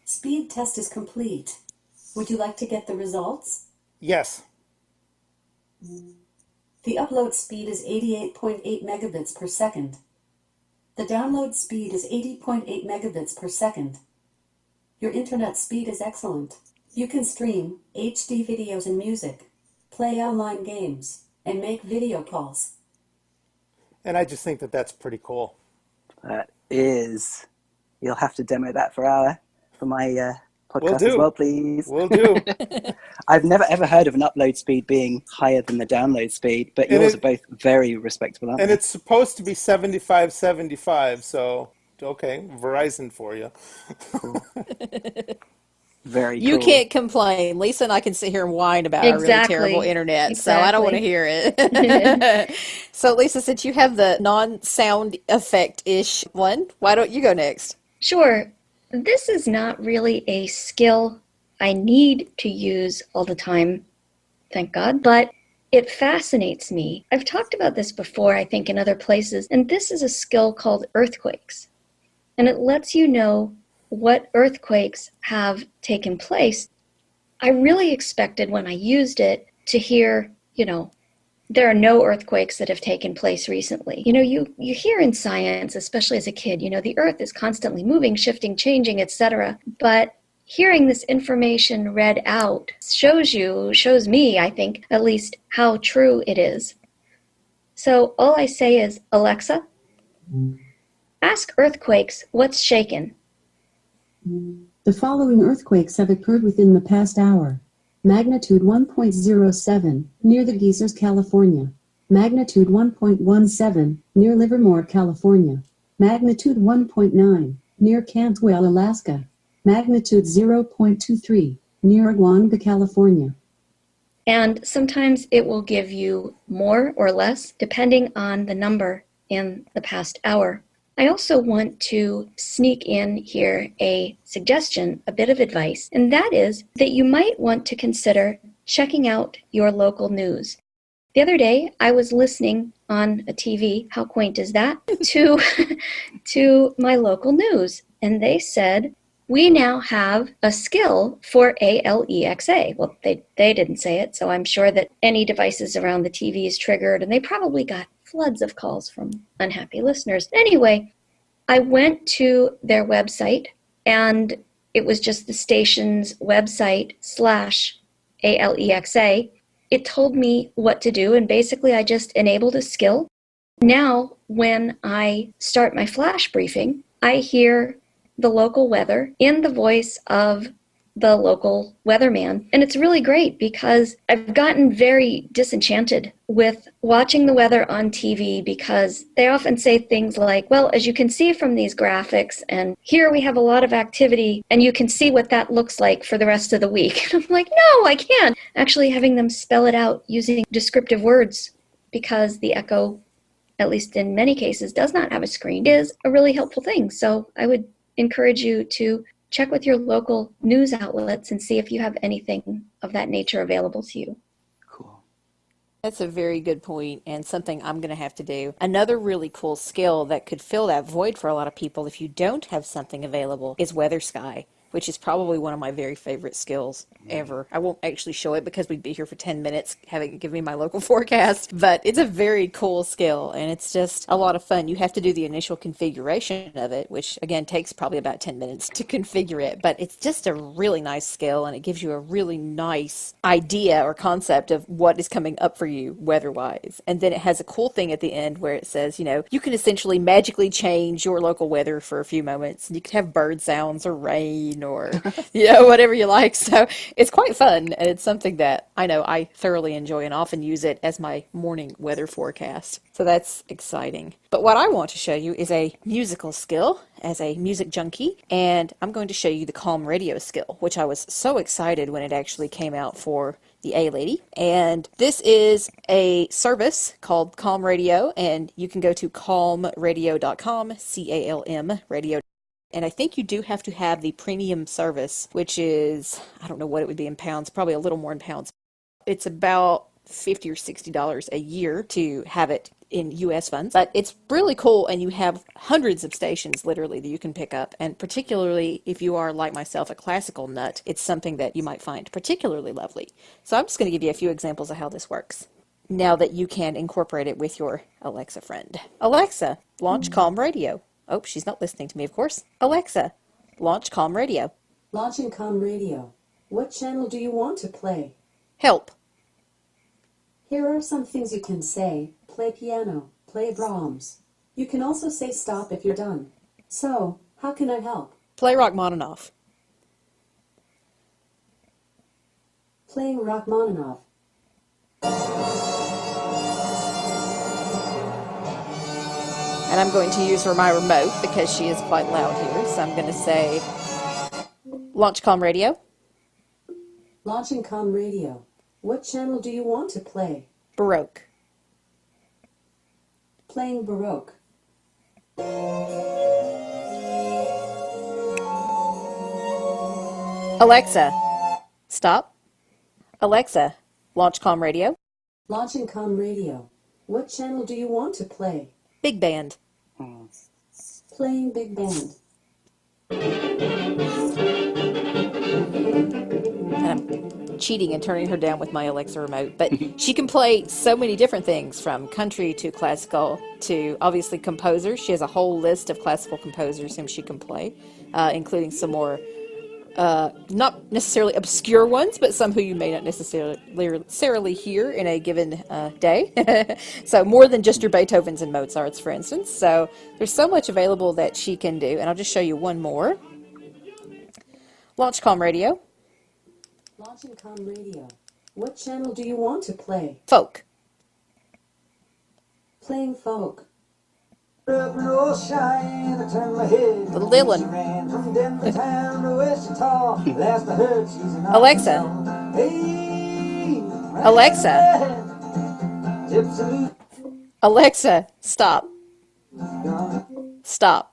Speed test is complete. Would you like to get the results? Yes. The upload speed is 88.8 megabits per second. The download speed is 80.8 megabits per second. Your internet speed is excellent. You can stream HD videos and music, play online games, and make video calls. And I just think that that's pretty cool. That is. You'll have to demo that for my Will podcast do. as well, please. Will do. I've never ever heard of an upload speed being higher than the download speed, but And yours it- are both very respectable, aren't And they? it's supposed to be 75, so okay, Verizon for you. Very You cool. can't complain. Lisa and I can sit here and whine about our really terrible Exactly. internet, so I don't want to hear it. So, Lisa, since you have the non-sound effect-ish one, why don't you go next? Sure. This is not really a skill I need to use all the time, thank God, but it fascinates me. I've talked about this before, I think, in other places, and this is a skill called earthquakes. And it lets you know what earthquakes have taken place. I really expected when I used it to hear, there are no earthquakes that have taken place recently. You hear in science, especially as a kid, the earth is constantly moving, shifting, changing, etc. But hearing this information read out shows me, I think, at least how true it is. So all I say is, Alexa, ask earthquakes what's shaken. The following earthquakes have occurred within the past hour. Magnitude 1.07 near the Geysers, California. Magnitude 1.17 near Livermore, California. Magnitude 1.9 near Cantwell, Alaska. Magnitude 0.23 near Aguanga, California. And sometimes it will give you more or less depending on the number in the past hour. I also want to sneak in here a suggestion, a bit of advice, and that is that you might want to consider checking out your local news. The other day, I was listening on a TV, how quaint is that, to my local news, and they said, we now have a skill for ALEXA. Well, they didn't say it, so I'm sure that any devices around the TV is triggered, and they probably got floods of calls from unhappy listeners. Anyway, I went to their website, and it was just the station's website /ALEXA. It told me what to do, and basically I just enabled a skill. Now, when I start my flash briefing, I hear the local weather in the voice of the local weatherman. And it's really great because I've gotten very disenchanted with watching the weather on TV because they often say things like, well, as you can see from these graphics, and here we have a lot of activity, and you can see what that looks like for the rest of the week. And I'm like, no, I can't. Actually having them spell it out using descriptive words because the Echo, at least in many cases, does not have a screen, is a really helpful thing. So I would encourage you to check with your local news outlets and see if you have anything of that nature available to you. Cool. That's a very good point and something I'm going to have to do. Another really cool skill that could fill that void for a lot of people if you don't have something available is Weather Sky, which is probably one of my very favorite skills ever. I won't actually show it because we'd be here for 10 minutes having it give me my local forecast, but it's a very cool skill and it's just a lot of fun. You have to do the initial configuration of it, which again takes probably about 10 minutes to configure it, but it's just a really nice skill and it gives you a really nice idea or concept of what is coming up for you weather-wise. And then it has a cool thing at the end where it says, you can essentially magically change your local weather for a few moments. You could have bird sounds or rain or whatever you like. So it's quite fun and it's something that I know I thoroughly enjoy and often use it as my morning weather forecast. So that's exciting. But what I want to show you is a musical skill as a music junkie, and I'm going to show you the Calm Radio skill, which I was so excited when it actually came out for the A-Lady. And this is a service called Calm Radio, and you can go to calmradio.com, C-A-L-M radio. And I think you do have to have the premium service, which is, I don't know what it would be in pounds, probably a little more in pounds. It's about $50 or $60 a year to have it in U.S. funds. But it's really cool, and you have hundreds of stations, literally, that you can pick up. And particularly if you are, like myself, a classical nut, it's something that you might find particularly lovely. So I'm just going to give you a few examples of how this works, now that you can incorporate it with your Alexa friend. Alexa, launch Calm Radio. Oh, she's not listening to me, of course. Alexa, launch Calm Radio. Launching Calm Radio. What channel do you want to play? Help. Here are some things you can say. Play piano. Play Brahms. You can also say stop if you're done. So, how can I help? Play Rachmaninoff. Playing Rachmaninoff. And I'm going to use my remote because she is quite loud here. So I'm going to say, launch Calm Radio. Launching Com Radio. What channel do you want to play? Baroque. Playing Baroque. Alexa, stop. Alexa, launch Com Radio. Launching Com Radio. What channel do you want to play? Big Band. Playing Big Band. And I'm cheating and turning her down with my Alexa remote, but she can play so many different things, from country to classical to obviously composers. She has a whole list of classical composers whom she can play, including some more not necessarily obscure ones, but some who you may not necessarily hear in a given day. So more than just your Beethovens and Mozarts, for instance. So there's so much available that she can do, and I'll just show you one more. Launch Com Radio. Launching Com Radio. What channel do you want to play? Folk. Playing Folk. Little Dylan. Alexa. Alexa. Alexa, stop. Stop.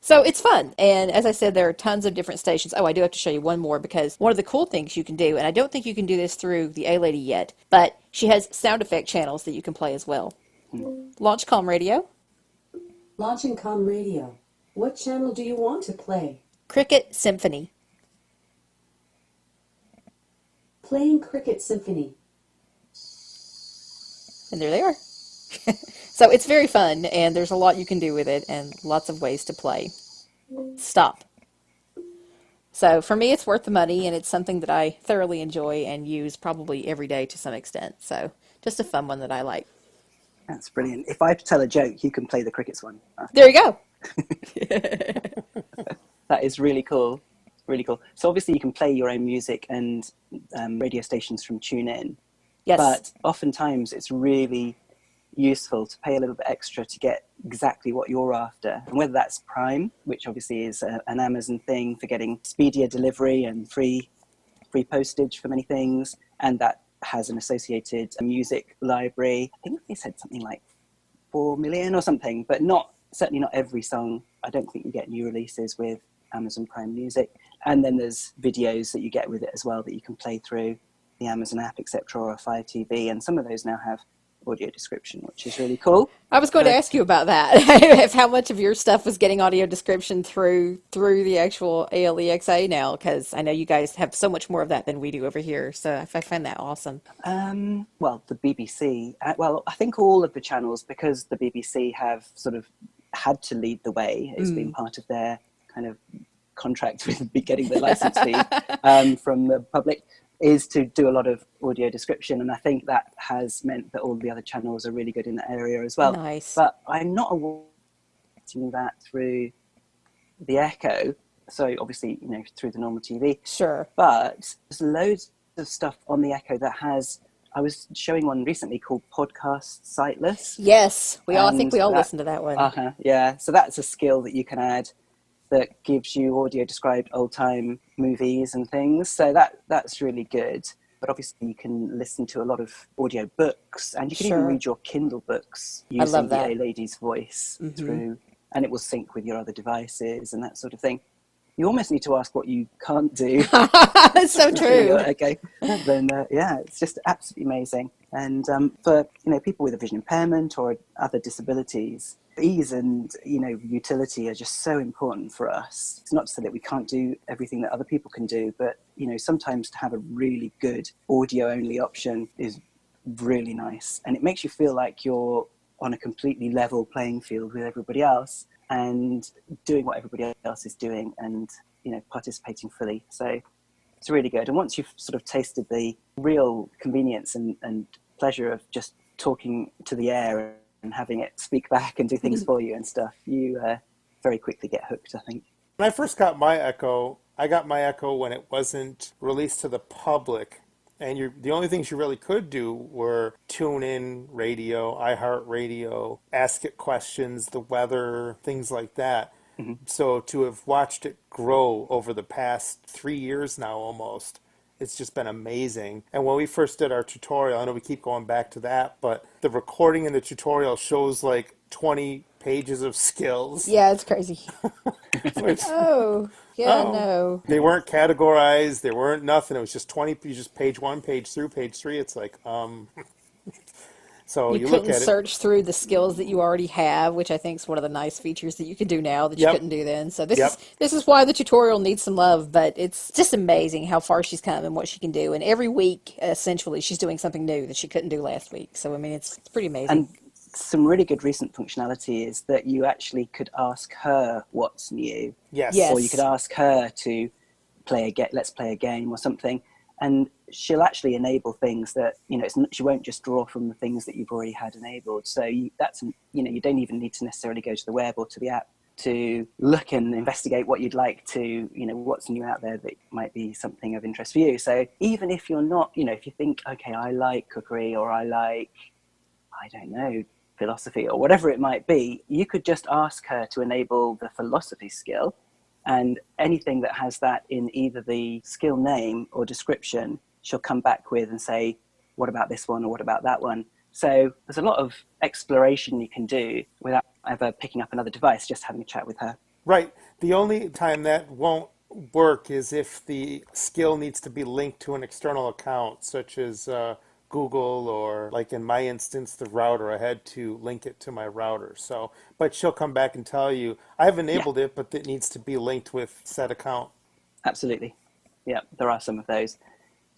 So it's fun, and as I said, there are tons of different stations. Oh, I do have to show you one more, because one of the cool things you can do, and I don't think you can do this through the A-Lady yet, but she has sound effect channels that you can play as well. Launch Com Radio. Launching Com Radio. What channel do you want to play? Cricket Symphony. Playing Cricket Symphony. And there they are. So it's very fun, and there's a lot you can do with it, and lots of ways to play. Stop. So for me, it's worth the money, and it's something that I thoroughly enjoy and use probably every day to some extent. So just a fun one that I like. That's brilliant. If I tell a joke, you can play the crickets one. There you go. That is really cool. Really cool. So obviously you can play your own music and radio stations from TuneIn. Yes. But oftentimes it's really useful to pay a little bit extra to get exactly what you're after. And whether that's Prime, which obviously is an Amazon thing for getting speedier delivery and free postage for many things, and that has an associated music library. I think they said something like 4 million or something, but certainly not every song. I don't think you get new releases with Amazon Prime Music. And then there's videos that you get with it as well that you can play through the Amazon app, etc., or a Fire TV. And some of those now have audio description, which is really cool. I was going to ask you about that. If how much of your stuff was getting audio description through the actual ALEXA now, because I know you guys have so much more of that than we do over here. So I find that awesome. Well, the BBC, I think all of the channels, because the BBC have sort of had to lead the way. It's been part of their kind of contract with getting the license fee from the public, is to do a lot of audio description, and I think that has meant that all the other channels are really good in that area as well. Nice. But I'm not watching that through the Echo, so obviously, through the normal TV. Sure. But there's loads of stuff on the Echo that has. I was showing one recently called Podcast Sightless. Yes, I think we all listen to that one. Yeah, so that's a skill that you can add that gives you audio described old time movies and things. So that's really good. But obviously you can listen to a lot of audio books, and you can even read your Kindle books using the A-Lady's voice through, and it will sync with your other devices and that sort of thing. You almost need to ask what you can't do. That's so true. Okay, then it's just absolutely amazing. And for people with a vision impairment or other disabilities, ease and utility are just so important for us. It's not to say that we can't do everything that other people can do, but sometimes to have a really good audio only option is really nice, and it makes you feel like you're on a completely level playing field with everybody else and doing what everybody else is doing, and participating fully. So it's really good. And once you've sort of tasted the real convenience and pleasure of just talking to the air and having it speak back and do things for you and stuff, you very quickly get hooked, I think. When I first got my Echo, I got my Echo when it wasn't released to the public. And the only things you really could do were tune in radio, iHeartRadio, ask it questions, the weather, things like that. Mm-hmm. So to have watched it grow over the past 3 years now almost, it's just been amazing. And when we first did our tutorial, I know we keep going back to that, but the recording in the tutorial shows like 20 pages of skills. Yeah, it's crazy. Which, Oh, yeah, no. they weren't categorized, they weren't nothing. It was just 20, just page 1, page through page 3. It's like, so you look couldn't at it. search through the skills that you already have, which I think is one of the nice features that you can do now that you couldn't do then. So this is why the tutorial needs some love, but it's just amazing how far she's come and what she can do. And every week, essentially, she's doing something new that she couldn't do last week. So I mean, it's pretty amazing. And some really good recent functionality is that you actually could ask her what's new. Yes. Or you could ask her to let's play a game or something. And she'll actually enable things that, she won't just draw from the things that you've already had enabled. So you don't even need to necessarily go to the web or to the app to look and investigate what you'd like to, what's new out there that might be something of interest for you. So even if you're not, if you think, okay, I like cookery or I like, I don't know, philosophy or whatever it might be, you could just ask her to enable the philosophy skill. And anything that has that in either the skill name or description, she'll come back with and say, what about this one or what about that one? So there's a lot of exploration you can do without ever picking up another device, just having a chat with her. Right. The only time that won't work is if the skill needs to be linked to an external account, such as Google, or like in my instance, the router. I had to link it to my router. So, but she'll come back and tell you, I've enabled it, but it needs to be linked with said account. Absolutely. Yeah, there are some of those,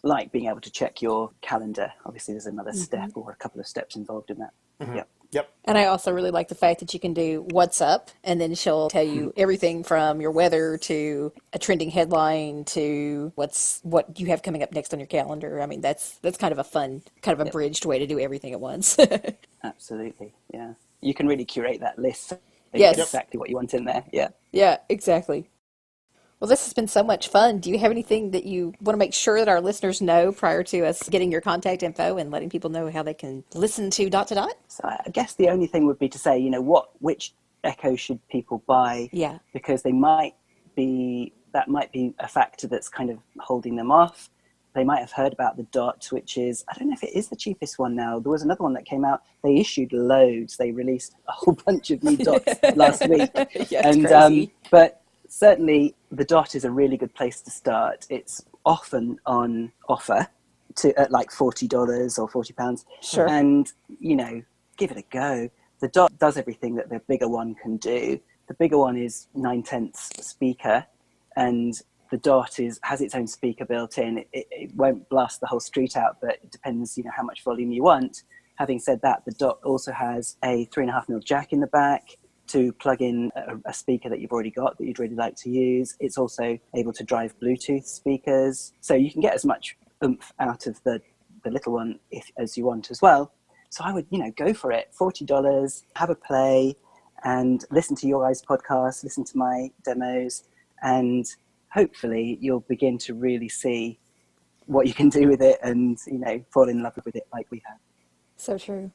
like being able to check your calendar. Obviously, there's another step or a couple of steps involved in that. Mm-hmm. Yeah. Yep. And I also really like the fact that you can do what's up, and then she'll tell you everything from your weather to a trending headline to what you have coming up next on your calendar. I mean, that's kind of a fun, kind of abridged way to do everything at once. Absolutely. Yeah. You can really curate that list. So Yes. You get exactly what you want in there. Yeah. Yeah, exactly. Well, this has been so much fun. Do you have anything that you want to make sure that our listeners know prior to us getting your contact info and letting people know how they can listen to Dot to Dot? So I guess the only thing would be to say, which Echo should people buy? Yeah. Because that might be a factor that's kind of holding them off. They might have heard about the Dot, which is, I don't know if it is the cheapest one now. There was another one that came out. They issued loads. They released a whole bunch of new Dots last week. Yeah, it's crazy. But certainly the Dot is a really good place to start. It's often on offer at like $40 or £40. Sure. And, give it a go. The Dot does everything that the bigger one can do. The bigger one is 9/10 speaker, and the Dot has its own speaker built in. It won't blast the whole street out, but it depends, how much volume you want. Having said that, the Dot also has a 3.5mm jack in the back to plug in a speaker that you've already got that you'd really like to use. It's also able to drive Bluetooth speakers. So you can get as much oomph out of the little one as you want as well. So I would, go for it. $40, have a play, and listen to your guys' podcast, listen to my demos, and hopefully you'll begin to really see what you can do with it and, fall in love with it like we have. So true.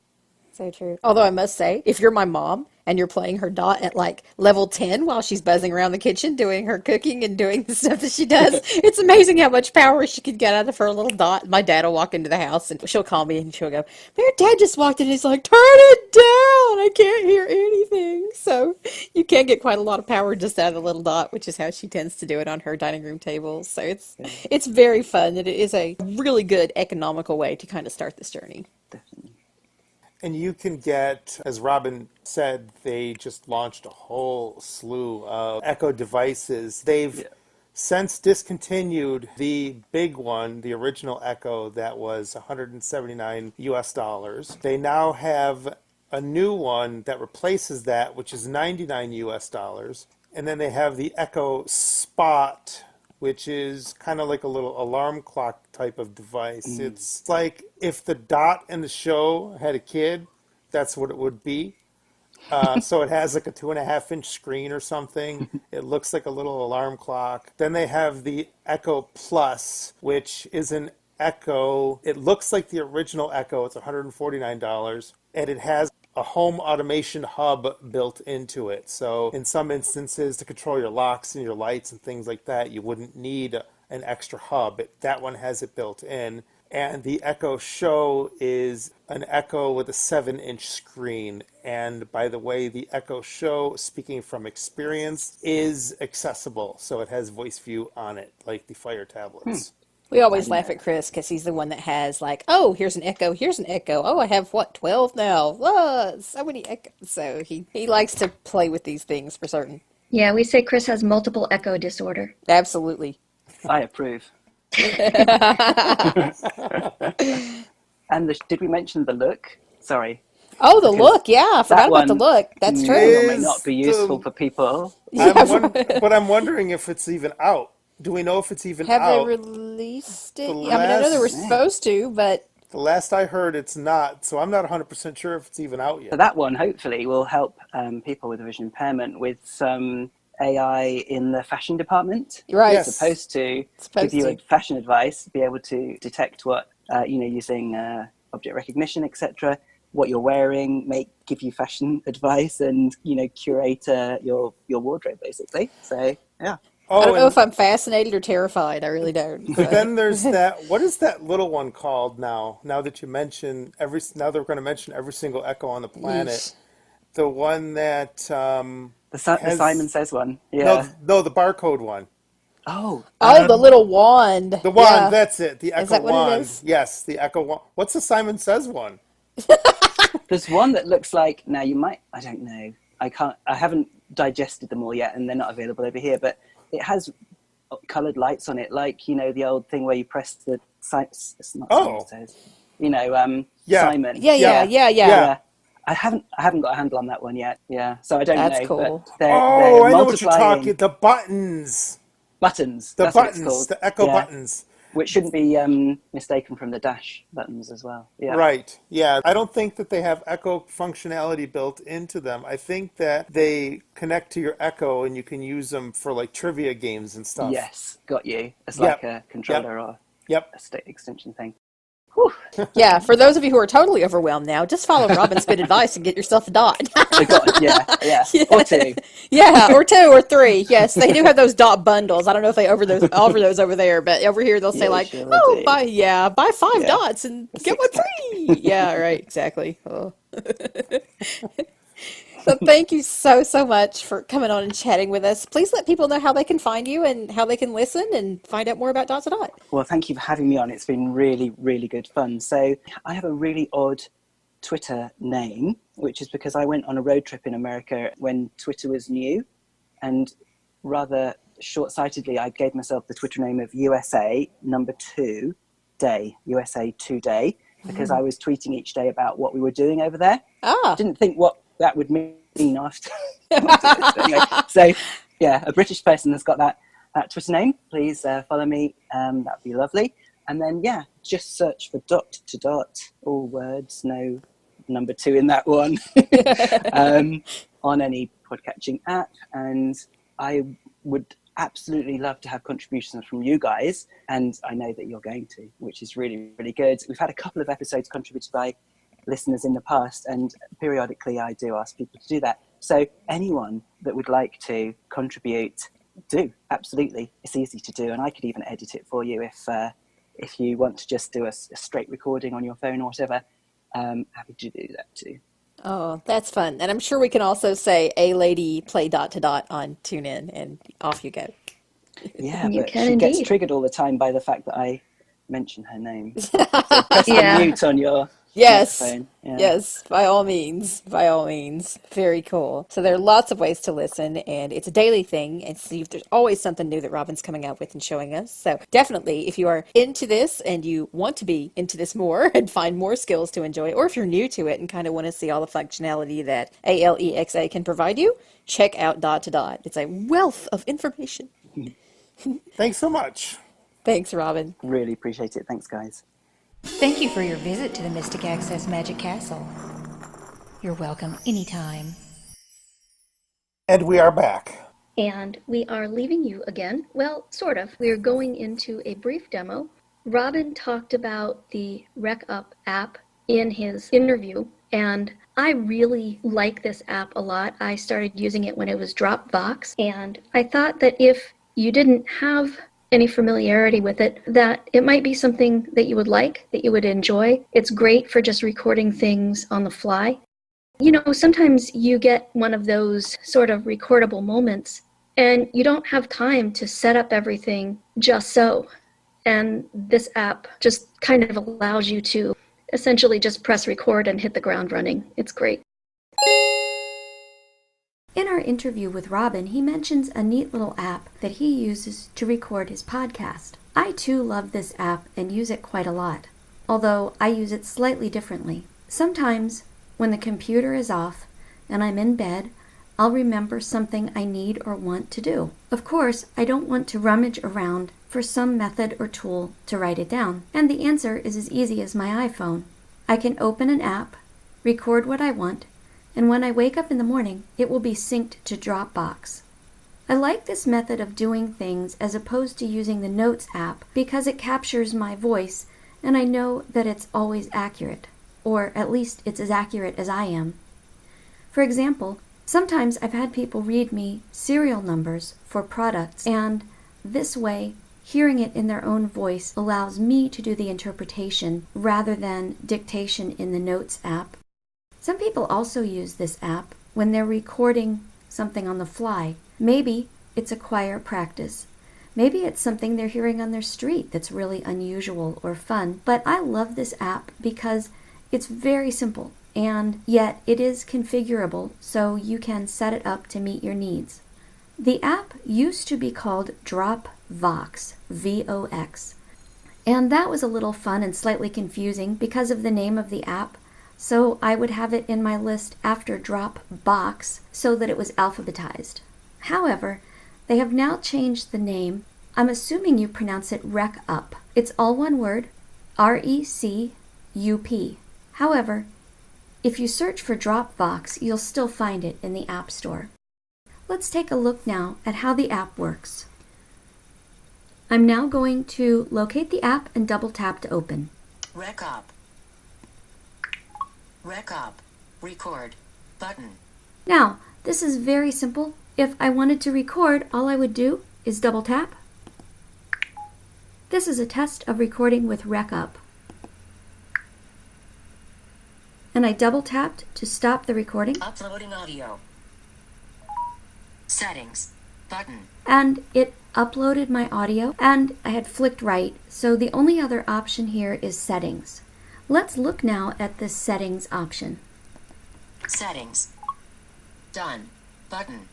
So true. Although I must say, if you're my mom and you're playing her Dot at like level 10 while she's buzzing around the kitchen doing her cooking and doing the stuff that she does, it's amazing how much power she can get out of her little Dot. My dad will walk into the house and she'll call me and she'll go, "Your dad just walked in." And he's like, "Turn it down. I can't hear anything." So you can get quite a lot of power just out of the little Dot, which is how she tends to do it on her dining room table. So it's very fun, and it is a really good economical way to kind of start this journey. Definitely. And you can get, as Robin said, they just launched a whole slew of Echo devices. They've since discontinued the big one, the original Echo, that was $179. They now have a new one that replaces that, which is $99. And then they have the Echo Spot, which is kind of like a little alarm clock type of device. It's like if the Dot in the show had a kid, that's what it would be. So it has like a 2.5-inch screen or something. It looks like a little alarm clock. Then they have the Echo Plus, which is an Echo. It looks like the original Echo. It's $149. And it has a home automation hub built into it. So in some instances, to control your locks and your lights and things like that, you wouldn't need an extra hub. That one has it built in. And the Echo Show is an Echo with a 7-inch screen. And by the way, the Echo Show, speaking from experience, is accessible. So it has voice view on it, like the Fire tablets. We always laugh at Chris because he's the one that has like, oh, here's an Echo, here's an Echo. Oh, I have, 12 now? So many Echoes. So he likes to play with these things for certain. Yeah, we say Chris has multiple echo disorder. Absolutely. I approve. And did we mention the look? Sorry. Oh, the look, yeah. I forgot about the look. That's true. May or may not be useful for people. But I'm wondering if it's even out. Do we know if it's even out? Have they released it? I know they were supposed to, but... The last I heard, it's not. So I'm not 100% sure if it's even out yet. So that one, hopefully, will help people with vision impairment with some AI in the fashion department. Right. It's supposed to give you fashion advice, be able to detect what, using object recognition, etc., what you're wearing, give you fashion advice and, curate your wardrobe, basically. So, yeah. I don't know if I'm fascinated or terrified. I really don't. But then there's what is that little one called now? Now that you mention now that we're going to mention every single Echo on the planet. Yeesh. The one that... the Simon Says one. Yeah. No, the barcode one. Oh. The little wand. The wand, that's it. The Echo is that wand. What it is? Yes, the Echo wand. What's the Simon Says one? There's one that looks like, now you might, I don't know. I haven't digested them all yet and they're not available over here, but it has coloured lights on it, like, the old thing where you press the it's not Simon Says. Simon. Yeah. I haven't got a handle on that one yet. Yeah, so I don't know. That's cool. They're I know what you're talking. The buttons. Buttons. The that's buttons. What it's called. The Echo buttons. Which shouldn't be mistaken from the dash buttons as well. Yeah. Right. Yeah. I don't think that they have Echo functionality built into them. I think that they connect to your Echo and you can use them for like trivia games and stuff. Yes, got you. It's like a controller or a state extension thing. Whew. Yeah, for those of you who are totally overwhelmed now, just follow Robin's good advice and get yourself a dot. Yeah. Or two. Yeah, or 2 or 3. Yes, they do have those dot bundles. I don't know if they offer those over there, but over here they'll say buy 5 dots and get one free. Yeah, right, exactly. Oh. So thank you so much for coming on and chatting with us. Please let people know how they can find you and how they can listen and find out more about Dot to Dot. Well, thank you for having me on. It's been really, really good fun. So I have a really odd Twitter name, which is because I went on a road trip in America when Twitter was new. And rather short-sightedly, I gave myself the Twitter name of USA 2 Day, USA 2 Day, because I was tweeting each day about what we were doing over there. Didn't think what that would mean after. Anyway, so yeah, a British person has got that Twitter name. Please follow me. That'd be lovely. And then just search for Dot to Dot, all words, no number 2 in that one, on any podcatching app. And I would absolutely love to have contributions from you guys, and I know that you're going to, which is really, really good. We've had a couple of episodes contributed by listeners in the past, and periodically I do ask people to do that. So anyone that would like to contribute, do, absolutely. It's easy to do, and I could even edit it for you if you want to just do a straight recording on your phone or whatever. Happy to do that too. Oh, that's fun. And I'm sure we can also say a lady play Dot to Dot on TuneIn, and off you go. Yeah, You but can she indeed. gets triggered all the time by the fact that I mention her name. So press the mute on your microphone. Yeah. Yes, by all means. Very cool. So there are lots of ways to listen, and it's a daily thing, and see if there's always something new that Robin's coming out with and showing us. So definitely, if you are into this and you want to be into this more and find more skills to enjoy, or if you're new to it and kind of want to see all the functionality that Alexa can provide you, check out Dot to Dot. It's a wealth of information. Thanks so much. Thanks, Robin. Really appreciate it. Thanks, guys. Thank you for your visit to the Mystic Access Magic Castle. You're welcome anytime. And we are back. And we are leaving you again. Well, sort of. We are going into a brief demo. Robin talked about the RecUp app in his interview, and I really like this app a lot. I started using it when it was Dropbox, and I thought that if you didn't have any familiarity with it, that it might be something that you would like, that you would enjoy. It's great for just recording things on the fly. You know, sometimes you get one of those sort of recordable moments and you don't have time to set up everything just so. And this app just kind of allows you to essentially just press record and hit the ground running. It's great. In our interview with Robin, he mentions a neat little app that he uses to record his podcast. I too love this app and use it quite a lot, although I use it slightly differently. Sometimes, when the computer is off and I'm in bed, I'll remember something I need or want to do. Of course, I don't want to rummage around for some method or tool to write it down, and the answer is as easy as my iPhone. I can open an app, record what I want, and when I wake up in the morning, it will be synced to Dropbox. I like this method of doing things as opposed to using the Notes app because it captures my voice and I know that it's always accurate, or at least it's as accurate as I am. For example, sometimes I've had people read me serial numbers for products, and this way, hearing it in their own voice allows me to do the interpretation rather than dictation in the Notes app. Some people also use this app when they're recording something on the fly. Maybe it's a choir practice. Maybe it's something they're hearing on their street that's really unusual or fun. But I love this app because it's very simple, and yet it is configurable so you can set it up to meet your needs. The app used to be called Dropvox, V-O-X. And that was a little fun and slightly confusing because of the name of the app. So I would have it in my list after Dropbox so that it was alphabetized. However, they have now changed the name. I'm assuming you pronounce it RecUp. It's all one word, R-E-C-U-P. However, if you search for Dropbox, you'll still find it in the App Store. Let's take a look now at how the app works. I'm now going to locate the app and double tap to open. RecUp. RecUp. Record. Button. Now, this is very simple. If I wanted to record, all I would do is double tap. This is a test of recording with RecUp. And I double tapped to stop the recording. Uploading audio. Settings. Button. And it uploaded my audio, and I had flicked right, so the only other option here is settings. Let's look now at this settings option. Settings. Done. Button.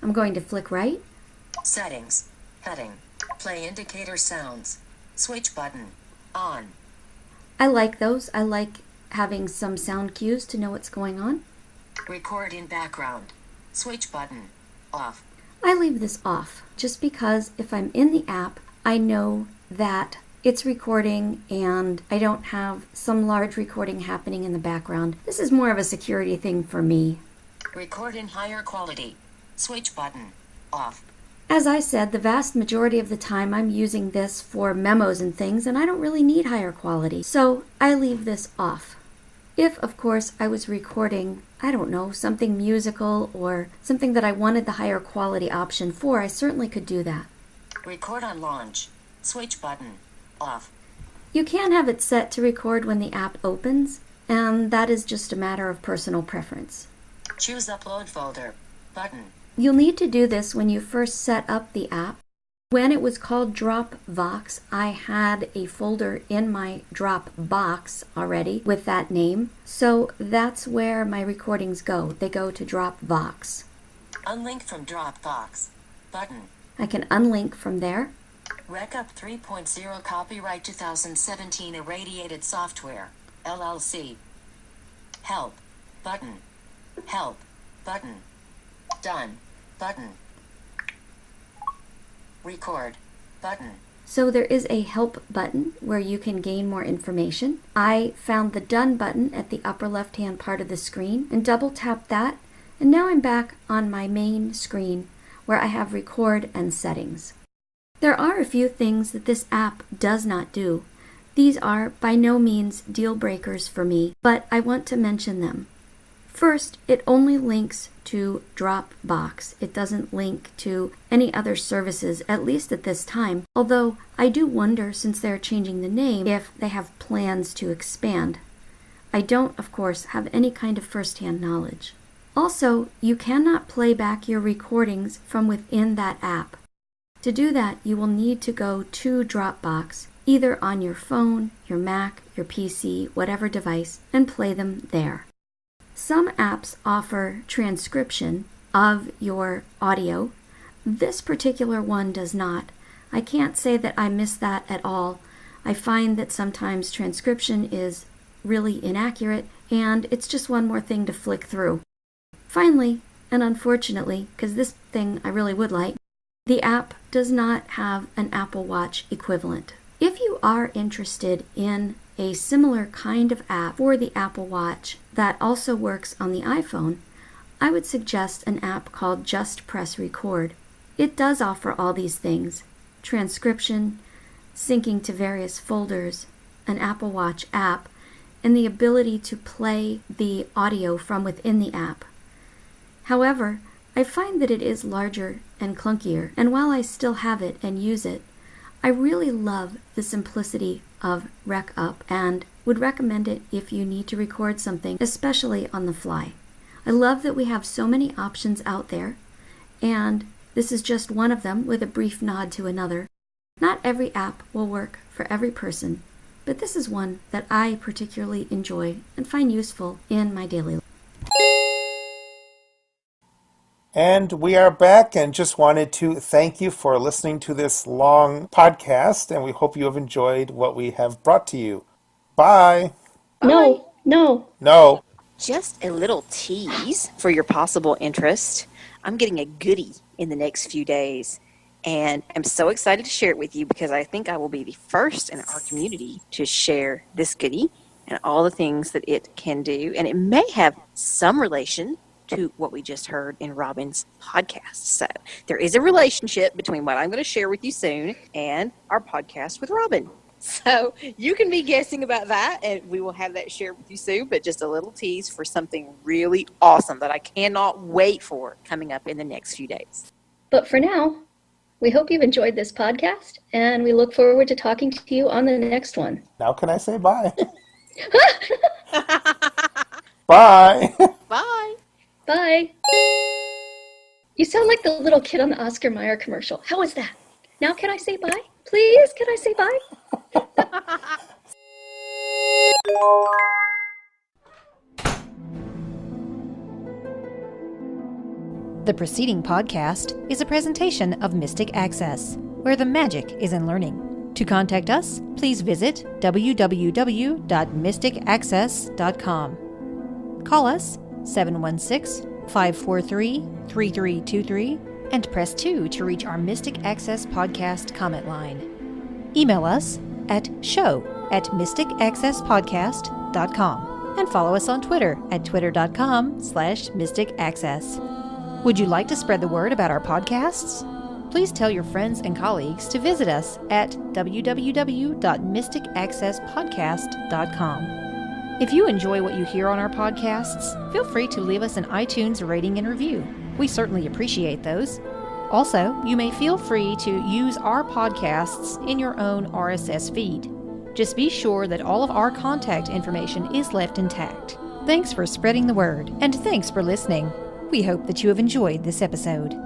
I'm going to flick right. Settings. Heading. Play indicator sounds. Switch button. On. I like those. I like having some sound cues to know what's going on. Record in background. Switch button. Off. I leave this off just because if I'm in the app, I know that it's recording and I don't have some large recording happening in the background. This is more of a security thing for me. Record in higher quality. Switch button. Off. As I said, the vast majority of the time I'm using this for memos and things, and I don't really need higher quality, so I leave this off. If, of course, I was recording, I don't know, something musical or something that I wanted the higher quality option for, I certainly could do that. Record on launch. Switch button. Off. You can have it set to record when the app opens, and that is just a matter of personal preference. Choose upload folder. Button. You'll need to do this when you first set up the app. When it was called Dropvox, I had a folder in my Dropbox already with that name, so that's where my recordings go. They go to Dropvox. Unlink from Dropbox. Button. I can unlink from there. RecUp 3.0 Copyright 2017 Irradiated Software, LLC. Help. Button. Help. Button. Done. Button. Record. Button. So there is a help button where you can gain more information. I found the done button at the upper left hand part of the screen and double tapped that, and now I'm back on my main screen where I have record and settings. There are a few things that this app does not do. These are by no means deal breakers for me, but I want to mention them. First, it only links to Dropbox. It doesn't link to any other services, at least at this time, although I do wonder, since they're changing the name, if they have plans to expand. I don't, of course, have any kind of first-hand knowledge. Also, you cannot play back your recordings from within that app. To do that, you will need to go to Dropbox, either on your phone, your Mac, your PC, whatever device, and play them there. Some apps offer transcription of your audio. This particular one does not. I can't say that I miss that at all. I find that sometimes transcription is really inaccurate, and it's just one more thing to flick through. Finally, and unfortunately, because this thing I really would like, the app does not have an Apple Watch equivalent. If you are interested in a similar kind of app for the Apple Watch that also works on the iPhone, I would suggest an app called Just Press Record. It does offer all these things: transcription, syncing to various folders, an Apple Watch app, and the ability to play the audio from within the app. However, I find that it is larger and clunkier, and while I still have it and use it, I really love the simplicity of RecUp and would recommend it if you need to record something, especially on the fly. I love that we have so many options out there, and this is just one of them with a brief nod to another. Not every app will work for every person, but this is one that I particularly enjoy and find useful in my daily life. And we are back, and just wanted to thank you for listening to this long podcast, and we hope you have enjoyed what we have brought to you. Bye. No. Just a little tease for your possible interest. I'm getting a goodie in the next few days, and I'm so excited to share it with you because I think I will be the first in our community to share this goodie and all the things that it can do. And it may have some relation to what we just heard in Robin's podcast. So there is a relationship between what I'm going to share with you soon and our podcast with Robin. So you can be guessing about that, and we will have that shared with you soon, but just a little tease for something really awesome that I cannot wait for coming up in the next few days. But for now, we hope you've enjoyed this podcast, and we look forward to talking to you on the next one. Now can I say bye? Bye. Bye. Bye. You sound like the little kid on the Oscar Mayer commercial. How was that? Now can I say bye? Please, can I say bye? The preceding podcast is a presentation of Mystic Access, where the magic is in learning. To contact us, please visit www.mysticaccess.com. Call us 716-543-3323 and press 2 to reach our Mystic Access podcast comment line. Email us at show@mysticaccesspodcast.com and follow us on Twitter at twitter.com/mysticaccess. Would you like to spread the word about our podcasts? Please tell your friends and colleagues to visit us at www.mysticaccesspodcast.com. If you enjoy what you hear on our podcasts, feel free to leave us an iTunes rating and review. We certainly appreciate those. Also, you may feel free to use our podcasts in your own RSS feed. Just be sure that all of our contact information is left intact. Thanks for spreading the word, and thanks for listening. We hope that you have enjoyed this episode.